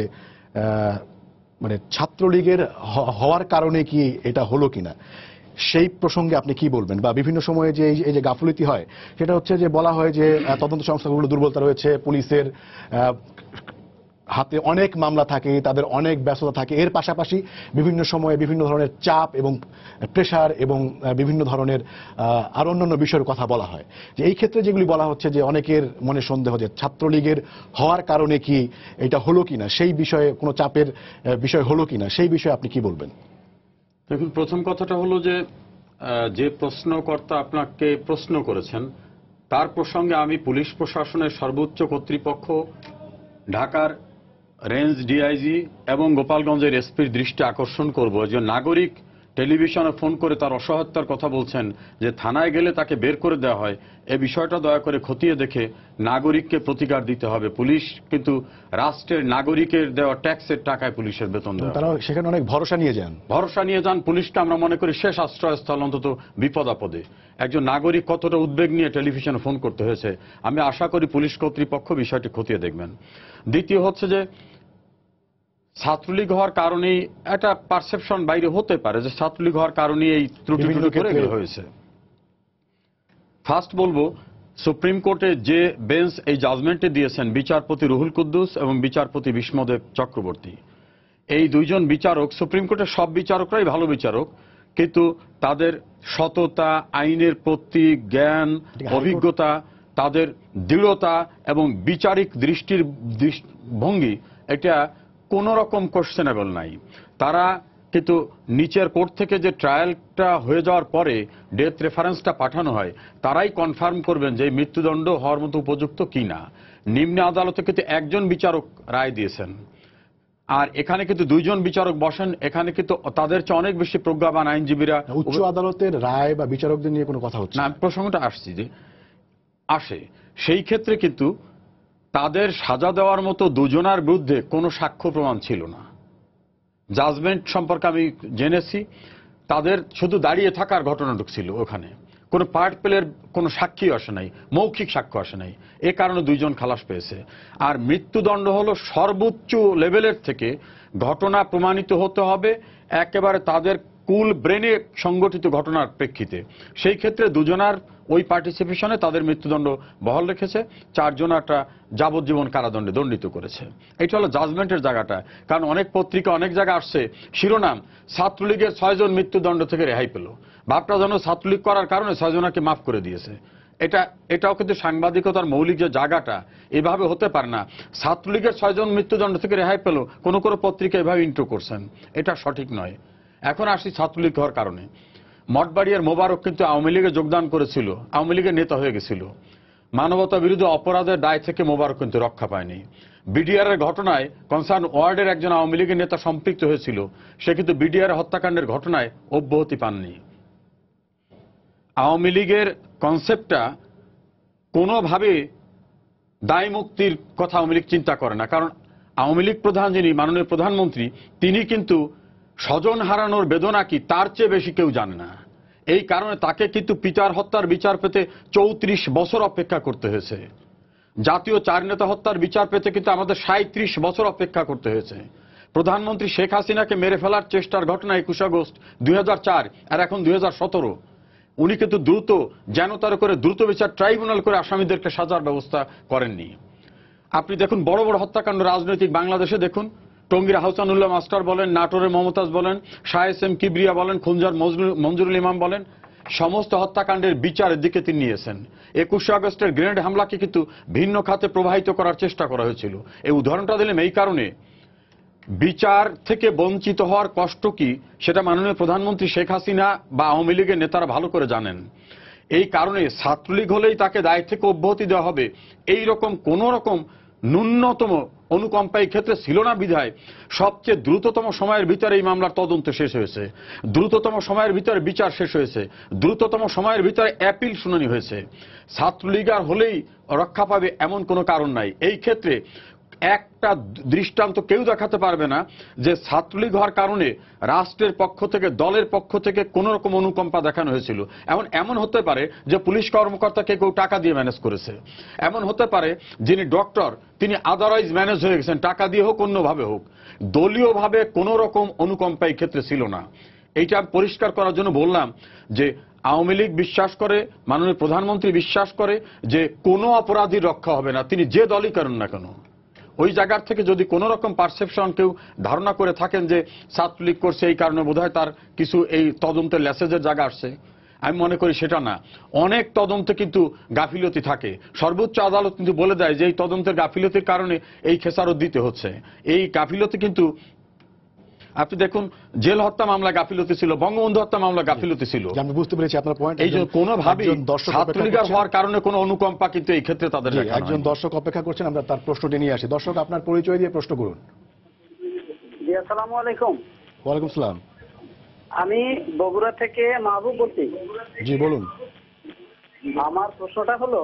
মানে ছাত্রলীগের হওয়ার কারণে কি এটা হলো কিনা, সেই প্রসঙ্গে আপনি কি বলবেন? বা বিভিন্ন সময়ে যে এই যে গাফিলতি হয় সেটা হচ্ছে যে বলা হয় যে তদন্ত সংস্থাগুলো দুর্বলতা রয়েছে, পুলিশের হাতে অনেক মামলা থাকে, তাদের অনেক ব্যস্ততা থাকে, এর পাশাপাশি বিভিন্ন সময়ে বিভিন্ন ধরনের চাপ এবং প্রেশার এবং বিভিন্ন ধরনের আর অন্যান্য বিষয়ের কথা বলা হয়। যে এই ক্ষেত্রে যেগুলি বলা হচ্ছে যে অনেকের মনে সন্দেহ যে ছাত্রলীগের হওয়ার কারণে কি এটা হলো কিনা, সেই বিষয়ে কোনো চাপের বিষয় হলো কিনা, সেই বিষয়ে আপনি কি বলবেন? দেখুন, প্রথম কথাটা হলো যে প্রশ্নকর্তা আপনাকে প্রশ্ন করেছেন তার প্রসঙ্গে আমি পুলিশ প্রশাসনের সর্বোচ্চ কর্তৃপক্ষ, ঢাকার রেঞ্জ ডিআইজি এবং গোপালগঞ্জের এসপির দৃষ্টি আকর্ষণ করব যে নাগরিক টেলিভিশনে ফোন করে তার অসহায়তার কথা বলছেন যে থানায় গেলে তাকে বের করে দেওয়া হয়, এই বিষয়টা দয়া করে খতিয়ে দেখে নাগরিককে প্রতিকার দিতে হবে। পুলিশ কিন্তু রাষ্ট্রের নাগরিকের দেওয়া ট্যাক্সের টাকায় পুলিশের বেতন দেয়, তারা সেখানে অনেক ভরসা নিয়ে যান। পুলিশকে আমরা মনে করি শেষ আশ্রয়স্থল, অন্তত বিপদ আপদে। একজন নাগরিক কতটা উদ্বেগ নিয়ে টেলিভিশনে ফোন করতে হয়েছে, আমি আশা করি পুলিশ কর্তৃপক্ষ বিষয়টি খতিয়ে দেখবেন। দ্বিতীয় হচ্ছে যে ছাত্রলীগ হওয়ার কারণেই একটা পারসেপশন বাইরে হতে পারে যে ছাত্রলীগ হওয়ার কারণেই এই ত্রুটিগুলো হয়েছে। ফার্স্ট বলবো, সুপ্রিম কোর্টে যে বেঞ্চ এই জাজমেন্টে দিয়েছেন বিচারপতি রুহুল কুদ্দুস এবং বিচারপতি বিষ্ণুদেব চক্রবর্তী, এই দুইজন বিচারক, সুপ্রিম কোর্টের সব বিচারকরাই ভালো বিচারক, কিন্তু তাদের সততা, আইনের প্রতি জ্ঞান, অভিজ্ঞতা, তাদের দৃঢ়তা এবং বিচারিক দৃষ্টিভঙ্গি এটা কোন রকম কোশ্চেনেবল নাই। তারা কিন্তু নিচের কোর্ট থেকে যে ট্রায়ালটা হয়ে যাওয়ার পরে ডেথ রেফারেন্সটা পাঠানো হয়, তারাই কনফার্ম করবেন যে মৃত্যুদণ্ড হওয়ার মতো উপযুক্ত কিনা। নিম্ন আদালতে কিন্তু একজন বিচারক রায় দিয়েছেন, আর এখানে কিন্তু দুইজন বিচারক বসেন। এখানে কিন্তু তাদের চেয়ে অনেক বেশি প্রজ্ঞাবান আইনজীবীরা। উচ্চ আদালতের রায় বা বিচারকদের নিয়ে কোনো কথা হচ্ছে না, প্রসঙ্গটা আসছে যে আসে সেই ক্ষেত্রে কিন্তু তাদের সাজা দেওয়ার মতো দুজনার বিরুদ্ধে কোনো সাক্ষ্য প্রমাণ ছিল না। জাজমেন্ট সম্পর্কে আমি জেনেছি, তাদের শুধু দাঁড়িয়ে থাকার ঘটনাটুক ছিল, ওখানে কোনো পার্ট প্লের কোনো সাক্ষী আসে নাই, মৌখিক সাক্ষ্য আসে নাই, এ কারণে দুইজন খালাস পেয়েছে। আর মৃত্যুদণ্ড হলো সর্বোচ্চ লেভেলের থেকে ঘটনা প্রমাণিত হতে হবে একেবারে তাদের কুল ব্রেনে সংগঠিত ঘটনার প্রেক্ষিতে। সেই ক্ষেত্রে দুজনার ওই পার্টিসিপেশনে তাদের মৃত্যুদণ্ড বহাল রেখেছে, চারজনাটা যাবজ্জীবন কারাদণ্ডে দণ্ডিত করেছে। এটা হলো জাজমেন্টের জায়গাটা। কারণ অনেক পত্রিকা অনেক জায়গায় আসছে শিরোনাম, ছাত্রলীগের 6 জন মৃত্যুদণ্ড থেকে রেহাই পেল। ভাবটা যেন ছাত্রলীগ করার কারণে 6 জনাকে মাফ করে দিয়েছে। এটাও কিন্তু সাংবাদিকতার মৌলিক যে জায়গাটা, এভাবে হতে পারে না। ছাত্রলীগের 6 জন মৃত্যুদণ্ড থেকে রেহাই পেল, কোনো পত্রিকা এভাবে ইন্ট্রো করছেন, এটা সঠিক নয়। এখন আসি ছাত্রলীগ হওয়ার কারণে। মঠবাড়িয়ার মোবারক কিন্তু আওয়ামী লীগে যোগদান করেছিল, আওয়ামী লীগের নেতা হয়ে গেছিল। মানবতা বিরোধী অপরাধের দায় থেকে মোবারক কিন্তু রক্ষা পায়নি। বিডিআর এর ঘটনায় কনসার্ন ওয়ার্ডের একজন আওয়ামী লীগের নেতা সম্পৃক্ত হয়েছিল, সে কিন্তু বিডিআর হত্যাকাণ্ডের ঘটনায় অব্যাহতি পাননি। আওয়ামী লীগের কনসেপ্টটা কোনোভাবে দায় মুক্তির কথা আওয়ামী লীগ চিন্তা করে না, কারণ আওয়ামী লীগ প্রধান যিনি মাননীয় প্রধানমন্ত্রী, তিনি কিন্তু স্বজন হারানোর বেদনা কি তার চেয়ে বেশি কেউ জানে না। এই কারণে তাকে কিন্তু পিতার হত্যার বিচার পেতে 34 বছর অপেক্ষা করতে হয়েছে। জাতীয় 4 নেতা হত্যার বিচার পেতে কিন্তু আমাদের 37 বছর অপেক্ষা করতে হয়েছে। প্রধানমন্ত্রী শেখ হাসিনাকে মেরে ফেলার চেষ্টার ঘটনা 21 আগস্ট 2004, আর এখন 2017। উনি কিন্তু দ্রুত যেন তার করে দ্রুত বিচার ট্রাইব্যুনাল করে আসামিদেরকে সাজার ব্যবস্থা করেননি। আপনি দেখুন বড় বড় হত্যাকাণ্ড রাজনৈতিক বাংলাদেশে দেখুন, টঙ্গীর আহসানুল্লাহ মাস্টার বলেন, নাটোরের মমতাজ বলেন, শাহ এস এম কিবরিয়া বলেন, খুলনার মঞ্জুরুল ইমাম বলেন, সমস্ত হত্যাকাণ্ডের বিচারের দিকে তিনি নিয়েছেন। 21 আগস্টের গ্রেনেড হামলাকে কিন্তু ভিন্ন খাতে প্রবাহিত করার চেষ্টা করা হয়েছিল। এই উদাহরণটা দিলাম এই কারণে, বিচার থেকে বঞ্চিত হওয়ার কষ্ট কি সেটা মাননীয় প্রধানমন্ত্রী শেখ হাসিনা বা আওয়ামী লীগের নেতারা ভালো করে জানেন। এই কারণে ছাত্রলীগ হলেই তাকে দায় থেকে অব্যাহতি দেওয়া হবে এই রকম কোন রকম ন্যূনতম অনুকম্পা এই ক্ষেত্রে ছিল না বিধায় সবচেয়ে দ্রুততম সময়ের ভিতরে এই মামলার তদন্ত শেষ হয়েছে, দ্রুততম সময়ের ভিতরে বিচার শেষ হয়েছে, দ্রুততম সময়ের ভিতরে অ্যাপিল শুনানি হয়েছে। ছাত্রলীগ আর হলেই রক্ষা পাবে এমন কোনো কারণ নাই। এই ক্ষেত্রে একটা দৃষ্টান্ত কেউ দেখাতে পারবে না যে ছাত্রলীগ হওয়ার কারণে রাষ্ট্রের পক্ষ থেকে দলের পক্ষ থেকে কোন রকম অনুকম্পা দেখানো হয়েছিল। এমন হতে পারে যে পুলিশ কর্মকর্তাকে কেউ টাকা দিয়ে ম্যানেজ করেছে, এমন হতে পারে যিনি ডক্টর তিনি আদারওয়াইজ ম্যানেজ হয়ে গেছেন, টাকা দিয়ে হোক অন্যভাবে হোক। দলীয়ভাবে কোন রকম অনুকম্পা এই ক্ষেত্রে ছিল না। এইটা পরিষ্কার করার জন্য বললাম যে আওয়ামী লীগ বিশ্বাস করে, মাননীয় প্রধানমন্ত্রী বিশ্বাস করে যে কোনো অপরাধীর রক্ষা হবে না, তিনি যে দলই করেন না কেন। ওই জায়গার থেকে যদি কোন রকম পারসেপশন কেউ ধারণা করে থাকেন যে ছাত্রলীগ করছে এই কারণে বোধহয় তার কিছু এই তদন্তের ল্যাসেজের জায়গা আসছে, আমি মনে করি সেটা না। অনেক তদন্তে কিন্তু গাফিলতি থাকে, সর্বোচ্চ আদালত কিন্তু বলে দেয় যে এই তদন্তের গাফিলতির কারণে এই খেসারত দিতে হচ্ছে। এই গাফিলতি কিন্তু আপনি দেখুন জেল হত্যা মামলা গাফিলতি ছিল, বঙ্গবন্ধু হত্যা মামলা গাফিলতি ছিল। আমি বুঝতে পেরেছি আপনার পয়েন্ট। এই যে কোনোভাবেই ছাত্রলীগের হওয়ার কারণে কোনো অনুকম্পা কিন্তু এই ক্ষেত্রে তাদের একজন দর্শক অপেক্ষা করছেন, আমরা তার প্রশ্নটি নিয়ে আসি। দর্শক আপনার পরিচয় দিয়ে প্রশ্ন করুন। জি আসসালামু আলাইকুম। ওয়ালাইকুম সালাম। আমি বগুড়া থেকে মাহবুব বলছি। জি বলুন। আমার প্রশ্নটা হলো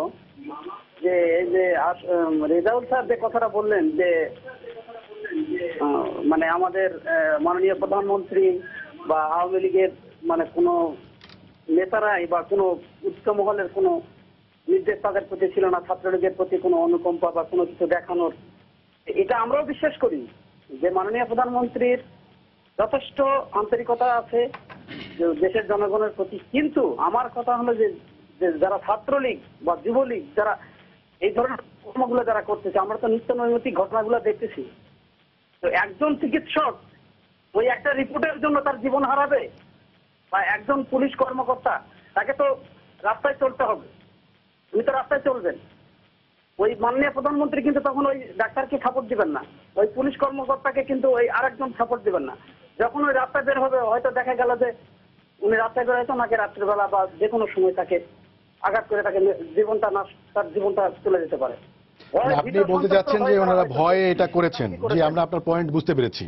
যে এই যে রেজাউল স্যার যে কথাটা বললেন যে মানে আমাদের মাননীয় প্রধানমন্ত্রী বা আওয়ামী লীগের মানে কোনো নেতারাই বা কোনো উচ্চ মহলের কোনো নির্দেশ তাদের প্রতি ছিল না, ছাত্রলীগের প্রতি কোনো অনুকম্পা বা কোনো কিছু দেখানোর, এটা আমরাও বিশ্বাস করি যে মাননীয় প্রধানমন্ত্রীর যথেষ্ট আন্তরিকতা আছে দেশের জনগণের প্রতি। কিন্তু আমার কথা হলো যে যারা ছাত্রলীগ বা যুবলীগ যারা এই ধরনের কর্মগুলো যারা করতেছে, আমরা তো নিত্য নৈমিত্তিক ঘটনাগুলো দেখতেছি। তো একজন চিকিৎসক ওই একটা রিপোর্টের জন্য তার জীবন হারাবে, বা একজন পুলিশ কর্মকর্তা তাকে তো রাস্তায় চলতে হবে, উনি তো রাস্তায় চলবেন। ওই মাননীয় প্রধানমন্ত্রী কিন্তু তখন ওই ডাক্তারকে সাপোর্ট দিবেন না, ওই পুলিশ কর্মকর্তাকে কিন্তু ওই আরেকজন সাপোর্ট দিবেন না। যখন ওই রাস্তায় বের হবে হয়তো দেখা গেল যে উনি রাস্তায় বের হয়তো নাকি রাত্রিবেলা বা যে কোনো সময় তাকে আঘাত করে তাকে তার জীবনটা চলে যেতে পারে। আপনি বলতে চাচ্ছেন যে ওনারা ভয়ে এটা করেছেন। জি আমরা আপনার পয়েন্ট বুঝতে পেরেছি।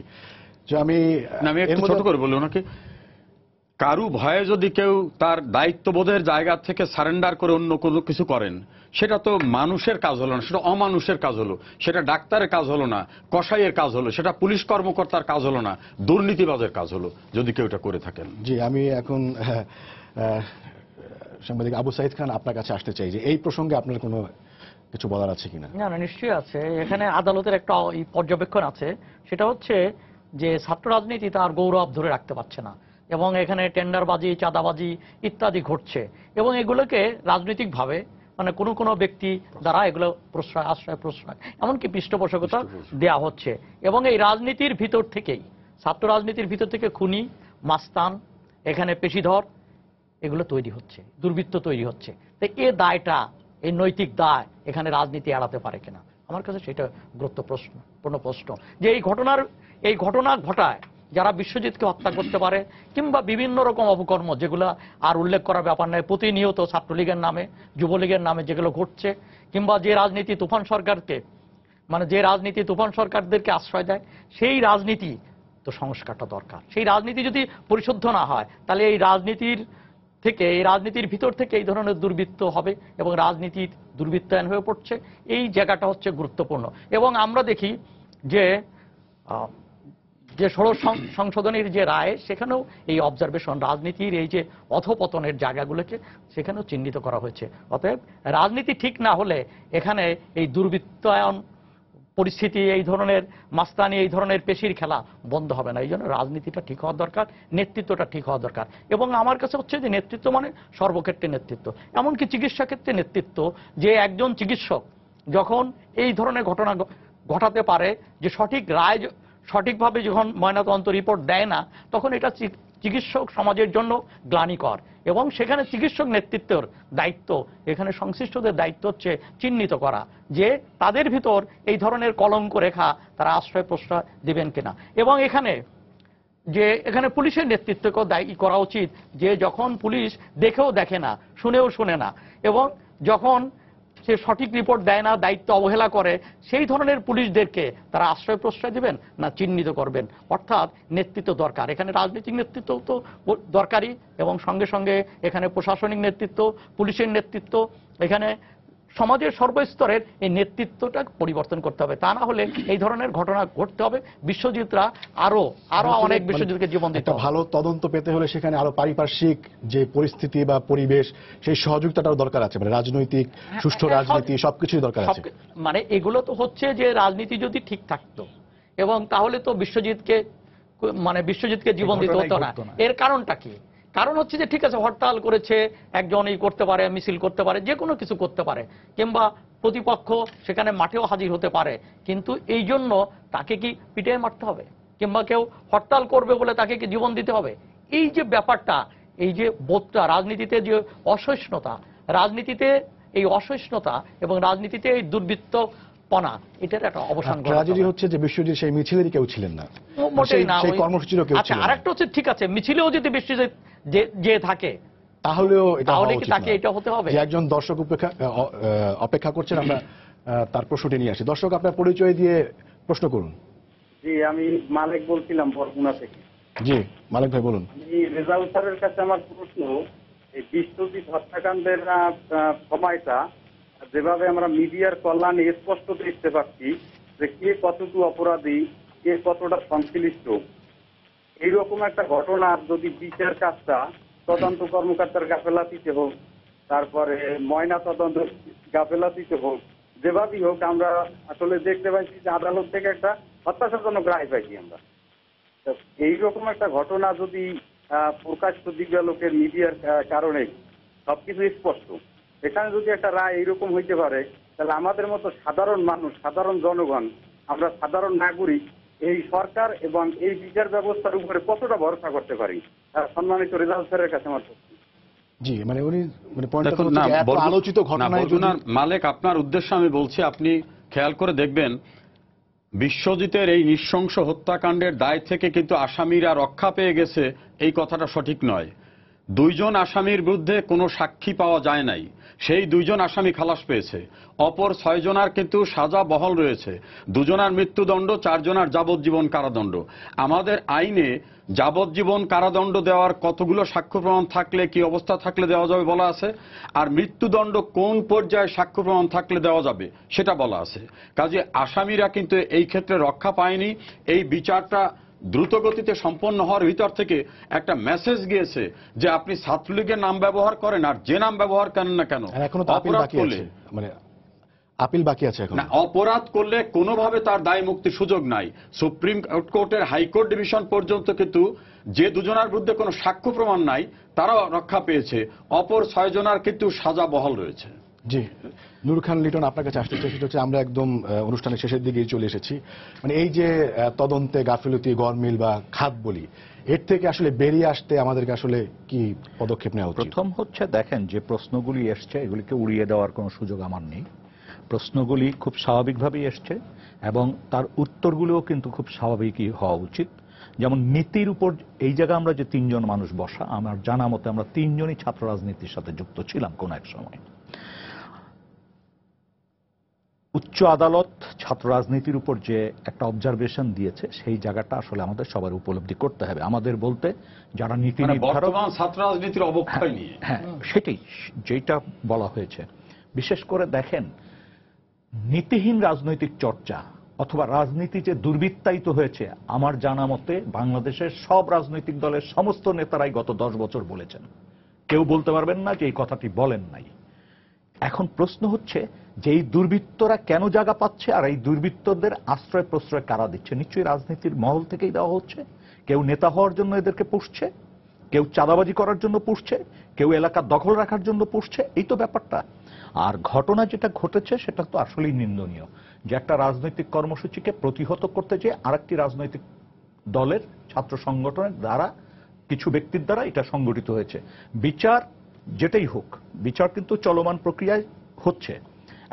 যে আমি একটু ছোট করে বলি ওনাকে, কারু ভয়ে যদি কেউ তার দায়িত্ববোধের জায়গা থেকে সারেন্ডার করে অন্য কোনো কিছু করেন, সেটা তো মানুষের কাজ হলো না, সেটা অমানুষের কাজ হলো, সেটা ডাক্তারের কাজ হলো না, কসাইয়ের কাজ হলো, সেটা পুলিশ কর্মকর্তার কাজ হলো না, দুর্নীতিবাজের কাজ হলো যদি কেউ এটা করে থাকেন। জি আমি এখন সাংবাদিক আবু সাইদ খান আপনার কাছে আসতে চাই যে এই প্রসঙ্গে আপনার কোনো কিছু বলার আছে কিনা। না না নিশ্চয়ই আছে। এখানে আদালতের একটা পর্যবেক্ষণ আছে, সেটা হচ্ছে যে ছাত্র রাজনীতি তার গৌরব ধরে রাখতে পারছে না এবং এখানে টেন্ডারবাজি, চাঁদাবাজি ইত্যাদি ঘটছে এবং এগুলোকে রাজনৈতিকভাবে মানে কোনো কোনো ব্যক্তি দ্বারা এগুলো আশ্রয় প্রশ্রয় এমনকি পৃষ্ঠপোষকতা দেয়া হচ্ছে এবং এই রাজনীতির ভিতর থেকেই, ছাত্র রাজনীতির ভিতর থেকে খুনি, মাস্তান, এখানে পেশিধর এগুলো তৈরি হচ্ছে, দুর্বৃত্ত তৈরি হচ্ছে। তো এই দায়টা, এই নৈতিক দায় এখানে রাজনীতি এড়াতে পারে কিনা, আমার কাছে সেটা গুরুত্বপূর্ণ প্রশ্ন। যে এই ঘটনা ঘটায় যারা বিশ্বজিৎকে হত্যা করতে পারে কিংবা বিভিন্ন রকম অপকর্ম যেগুলো আর উল্লেখ করার ব্যাপার নয়, প্রতিনিয়ত ছাত্রলীগের নামে, যুবলীগের নামে যেগুলো ঘটছে, কিংবা যে রাজনীতি তুফান সরকারকে মানে যে রাজনীতি তুফান সরকারদেরকে আশ্রয় দেয়, সেই রাজনীতি তো সংস্কারটা দরকার। সেই রাজনীতি যদি পরিশুদ্ধ না হয়, তাহলে এই রাজনীতির ভিতর থেকে এই ধরনের দুর্বৃত্ত হবে এবং রাজনীতির দুর্বৃত্তায়ন হয়ে পড়ছে। এই জায়গাটা হচ্ছে গুরুত্বপূর্ণ। এবং আমরা দেখি যে যে ষোড়শ সংশোধনীর যে রায়, সেখানেও এই অবজারভেশন, রাজনীতির এই যে অধপতনের জায়গাগুলোকে সেখানেও চিহ্নিত করা হয়েছে। অতএব রাজনীতি ঠিক না হলে এখানে এই দুর্বৃত্তায়ন পরিস্থিতি, এই ধরনের মাস্তানি, এই ধরনের পেশির খেলা বন্ধ হবে না। এই জন্য রাজনীতিটা ঠিক হওয়া দরকার, নেতৃত্বটা ঠিক হওয়া দরকার। এবং আমার কাছে হচ্ছে যে নেতৃত্ব মানে সর্বক্ষেত্রে নেতৃত্ব, এমনকি চিকিৎসা ক্ষেত্রে নেতৃত্ব। যে একজন চিকিৎসক যখন এই ধরনের ঘটনা ঘটাতে পারে, যে সঠিক রায় সঠিকভাবে যখন ময়নাতদন্ত রিপোর্ট দেয় না, তখন এটা চিকিৎসক সমাজের জন্য গ্লানিকর। এবং সেখানে চিকিৎসক নেতৃত্বের দায়িত্ব, এখানে সংশ্লিষ্টদের দায়িত্ব হচ্ছে চিহ্নিত করা যে তাদের ভিতর এই ধরনের কলঙ্ক রেখা তারা আশ্রয় প্রশ্রয় দিবেন কিনা। এবং এখানে পুলিশের নেতৃত্বকেও দায়ী করা উচিত, যে যখন পুলিশ দেখেও দেখে না, শুনেও শুনে না, এবং যখন সে সঠিক রিপোর্ট দেয় না, দায়িত্ব অবহেলা করে, সেই ধরনের পুলিশদেরকে তারা আশ্রয় প্রশ্রয় দিবেন না চিহ্নিত করবেন। অর্থাৎ নেতৃত্ব দরকার, এখানে রাজনৈতিক নেতৃত্ব তো দরকারি, এবং সঙ্গে সঙ্গে এখানে প্রশাসনিক নেতৃত্ব, পুলিশের নেতৃত্ব, এখানে সমাজের সর্বস্তরের এই নেতৃত্বটা পরিবর্তন করতে হবে। তা না হলে এই ধরনের ঘটনা ঘটতে হবে। বিশ্বজিৎরা আরো অনেক বিশ্বজিৎকে জীবন দিতে হবে। ভালো তদন্ত পেতে হলে সেখানে আরো পারিপার্শ্বিক যে পরিস্থিতি বা পরিবেশ, সেই সহযোগিতাটাও দরকার আছে। মানে রাজনৈতিক সুষ্ঠু রাজনীতি সবকিছুই দরকার আছে। মানে এগুলো তো হচ্ছে যে রাজনীতি যদি ঠিক থাকতো, এবং তাহলে তো বিশ্বজিৎকে জীবন দিতে হতো না। এর কারণটা কি? কারণ হচ্ছে যে ঠিক আছে, হরতাল করেছে, একজনই করতে পারে, মিছিল করতে পারে, যে কোনো কিছু করতে পারে, কিংবা প্রতিপক্ষ সেখানে মাঠেও হাজির হতে পারে, কিন্তু এই জন্য তাকে কি পিটিয়ে মারতে হবে? কিংবা কেউ হরতাল করবে বলে তাকে কি জীবন দিতে হবে? এই যে ব্যাপারটা, এই যে বোধটা, রাজনীতিতে যে অসহিষ্ণুতা, এই অসহিষ্ণুতা এবং রাজনীতিতে এই দুর্বৃত্তপনা, এটার একটা অবসান ট্র্যাজেডি হচ্ছে যে বিশ্বজিৎ সেই মিছিলেরই কেউ ছিলেন না, মোটেই না, সেই কর্মসূচিরও কেউ ছিলেন না। আরেকটা হচ্ছে, ঠিক আছে, মিছিলেও যদি বিশ্বজিৎ যে থাকে, তাহলেও তাকে এটা হতে হবে। একজন দর্শক অপেক্ষা করছেন, আমরা তার প্রশ্নটি নিয়ে আসি। দর্শক, আপনার পরিচয় দিয়ে প্রশ্ন করুন। জি, আমি মালিক বলছিলাম বরগুনা থেকে। জি মালিক ভাই বলুন। আমি রেজাউল স্যারের কাছে আমার প্রশ্ন, এই বিশ্বজিৎ হত্যাকাণ্ডের সময়টা যেভাবে আমরা মিডিয়ার কল্যাণে স্পষ্ট দেখতে পাচ্ছি যে কে কতটুকু অপরাধী, কে কতটা সংশ্লিষ্ট, এইরকম একটা ঘটনা যদি বিচার কাজটা তদন্ত কর্মকর্তার গাফেলাতিতে হোক, তারপরে ময়না তদন্ত গাফেলাতিতে হোক, যেভাবেই হোক, আমরা আসলে দেখতে পাইছি যে আদালত থেকে একটা হত্যাজনক রায় পাইছি আমরা। এইরকম একটা ঘটনা যদি প্রকাশ্য দিবালোকের মিডিয়ার কারণে সবকিছু স্পষ্ট, এখানে যদি একটা রায় এইরকম হইতে পারে, তাহলে আমাদের মতো সাধারণ মানুষ, সাধারণ জনগণ, আমরা সাধারণ নাগরিক এই সরকার এবং এই বিচার ব্যবস্থার উপরে কতটা ভরসা করতে পারি? সম্মানিত রেজাউল স্যারের কাছে আমার প্রশ্ন। জি, মানে উনি আলোচিত ঘটনায় মালিক, আপনার উদ্দেশ্যে আমি বলছি, আপনি খেয়াল করে দেখবেন, বিশ্বজিতের এই নৃশংস হত্যাকাণ্ডের দায় থেকে কিন্তু আসামিরা রক্ষা পেয়ে গেছে, এই কথাটা সঠিক নয়। 2 জন আসামির বিরুদ্ধে কোনো সাক্ষী পাওয়া যায় নাই, সেই 2 জন আসামি খালাস পেয়েছে। অপর 6 জনার কিন্তু সাজা বহাল রয়েছে, 2 জনার মৃত্যুদণ্ড, 4 জনার যাবজ্জীবন কারাদণ্ড। আমাদের আইনে যাবজ্জীবন কারাদণ্ড দেওয়ার কতগুলো সাক্ষ্য প্রমাণ থাকলে, কি অবস্থা থাকলে দেওয়া যাবে বলা আছে, আর মৃত্যুদণ্ড কোন পর্যায়ে সাক্ষ্য প্রমাণ থাকলে দেওয়া যাবে সেটা বলা আছে। কাজে আসামিরা কিন্তু এই ক্ষেত্রে রক্ষা পায়নি। এই বিচারটা দ্রুত গতিতে সম্পন্ন হওয়ার ভিতর থেকে একটা মেসেজ গিয়েছে যে আপনি ছাত্রলীগের নাম ব্যবহার করেন, আর যে নাম ব্যবহার করেন না কেন, আপিল বাকি আছে এখন। অপরাধ করলে কোনোভাবে তার দায় মুক্তির সুযোগ নাই। সুপ্রিম কোর্টের হাইকোর্ট ডিভিশন পর্যন্ত কিন্তু যে 2 জনের বিরুদ্ধে কোনো সাক্ষ্য প্রমাণ নাই তারাও রক্ষা পেয়েছে, অপর 6 জনের কিন্তু সাজা বহাল রয়েছে। জি, নূর খান লিটন, আপনার কাছে আসতে চাই, সেটা হচ্ছে আমরা একদম অনুষ্ঠানের শেষের দিকে চলে এসেছি। মানে এই যে তদন্তে গাফিলতি, গরমিল বা খাত বলি, এর থেকে আসলে বেরিয়ে আসতে আমাদেরকে আসলে কি পদক্ষেপ নেওয়া উচিত? প্রথম হচ্ছে, দেখেন যে প্রশ্নগুলি এসছে এগুলিকে উড়িয়ে দেওয়ার কোনো সুযোগ আমার নেই। প্রশ্নগুলি খুব স্বাভাবিকভাবেই এসছে এবং তার উত্তরগুলোও কিন্তু খুব স্বাভাবিকই হওয়া উচিত। যেমন নীতির উপর এই জায়গায় আমরা যে 3 জন মানুষ বসা, আমার জানা মতে আমরা 3 জনই ছাত্র রাজনীতির সাথে যুক্ত ছিলাম কোন এক সময়। উচ্চ আদালত ছাত্র রাজনীতির উপর যে একটা অবজারভেশন দিয়েছে সেই জায়গাটা আসলে আমাদের সবার উপলব্ধি করতে হবে। আমাদের বলতে যারা নীতি মানে নির্ধারক, বর্তমান ছাত্র রাজনীতির অবক্ষয় নিয়ে। হ্যাঁ সেটাই, যেটা বলা হয়েছে। বিশেষ করে দেখেন, নীতিহীন রাজনৈতিক চর্চা অথবা রাজনীতি যে দুর্বৃত্তায়িত হয়েছে, আমার জানা মতে বাংলাদেশের সব রাজনৈতিক দলের সমস্ত নেতারাই গত 10 বছর বলেছেন। কেউ বলতে পারবেন না যে এই কথাটি বলেন নাই। এখন প্রশ্ন হচ্ছে যে এই দুর্বৃত্তরা কেন জায়গা পাচ্ছে, আর এই দুর্বৃত্তদের আশ্রয় প্রশ্রয় কারা দিচ্ছে? নিশ্চয়ই রাজনীতির মহল থেকেই দেওয়া হচ্ছে। কেউ নেতা হওয়ার জন্য এদেরকে পুষছে, কেউ চাঁদাবাজি করার জন্য পুষছে, কেউ এলাকা দখল রাখার জন্য পুষছে, এই তো ব্যাপারটা। আর ঘটনা যেটা ঘটেছে সেটা তো আসলেই নিন্দনীয়, যে একটা রাজনৈতিক কর্মসূচিকে প্রতিহত করতে যে আরেকটি রাজনৈতিক দলের ছাত্র সংগঠনের দ্বারা, কিছু ব্যক্তির দ্বারা এটা সংগঠিত হয়েছে। বিচার যেটাই হোক, বিচার কিন্তু চলমান প্রক্রিয়ায় হচ্ছে।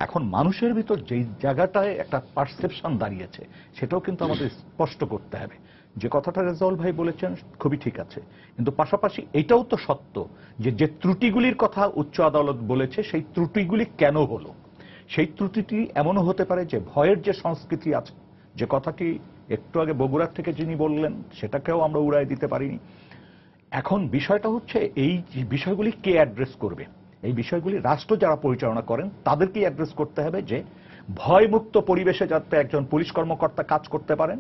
এখন মানুষের ভিতর যেই জায়গাটায় একটা পারসেপশন দাঁড়িয়েছে সেটাও কিন্তু আমাদের স্পষ্ট করতে হবে। যে কথাটা রেজাউল ভাই বলেছেন খুবই ঠিক আছে, কিন্তু পাশাপাশি এটাও তো সত্য যে যে ত্রুটিগুলির কথা উচ্চ আদালত বলেছে সেই ত্রুটিগুলি কেন হলো। সেই ত্রুটিটি এমনও হতে পারে যে ভয়ের যে সংস্কৃতি আছে, যে কথাটি একটু আগে বগুড়ার থেকে যিনি বললেন সেটাকেও আমরা উড়াই দিতে পারিনি। এখন বিষয়টা হচ্ছে এই বিষয়গুলি কে অ্যাড্রেস করবে? এই বিষয়গুলি রাষ্ট্র যারা পরিচালনা করেন তাদেরকেই অ্যাড্রেস করতে হবে, যে ভয়মুক্ত পরিবেশে যাতে একজন পুলিশ কর্মকর্তা কাজ করতে পারেন,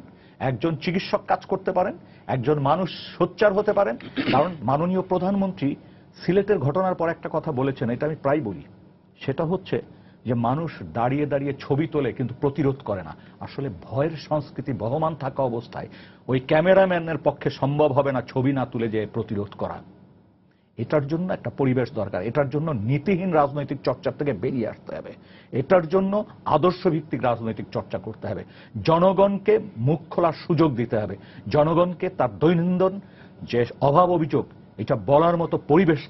একজন চিকিৎসক কাজ করতে পারেন, একজন মানুষ সোচ্চার হতে পারেন। কারণ মাননীয় প্রধানমন্ত্রী সিলেটের ঘটনার পর একটা কথা বলেছেন, এটা আমি প্রায় বলি, সেটা হচ্ছে যে মানুষ দাঁড়িয়ে দাঁড়িয়ে ছবি তোলে কিন্তু প্রতিরোধ করে না। আসলে ভয়ের সংস্কৃতি বহমান থাকা অবস্থায় ওই ক্যামেরাম্যানের পক্ষে সম্ভব হবে না ছবি না তুলে যে প্রতিরোধ করা। এটার জন্য একটা পরিবেশ দরকার, এটার জন্য নীতিহীন রাজনৈতিক চর্চা থেকে বেরিয়ে আসতে হবে, এটার জন্য আদর্শ ভিত্তিক রাজনৈতিক চর্চা করতে হবে, জনগণকে মুখ খোলার সুযোগ দিতে হবে, জনগণকে তার দৈনন্দিন যে অভাব অভিযোগ এটা বলার মতো পরিবেশ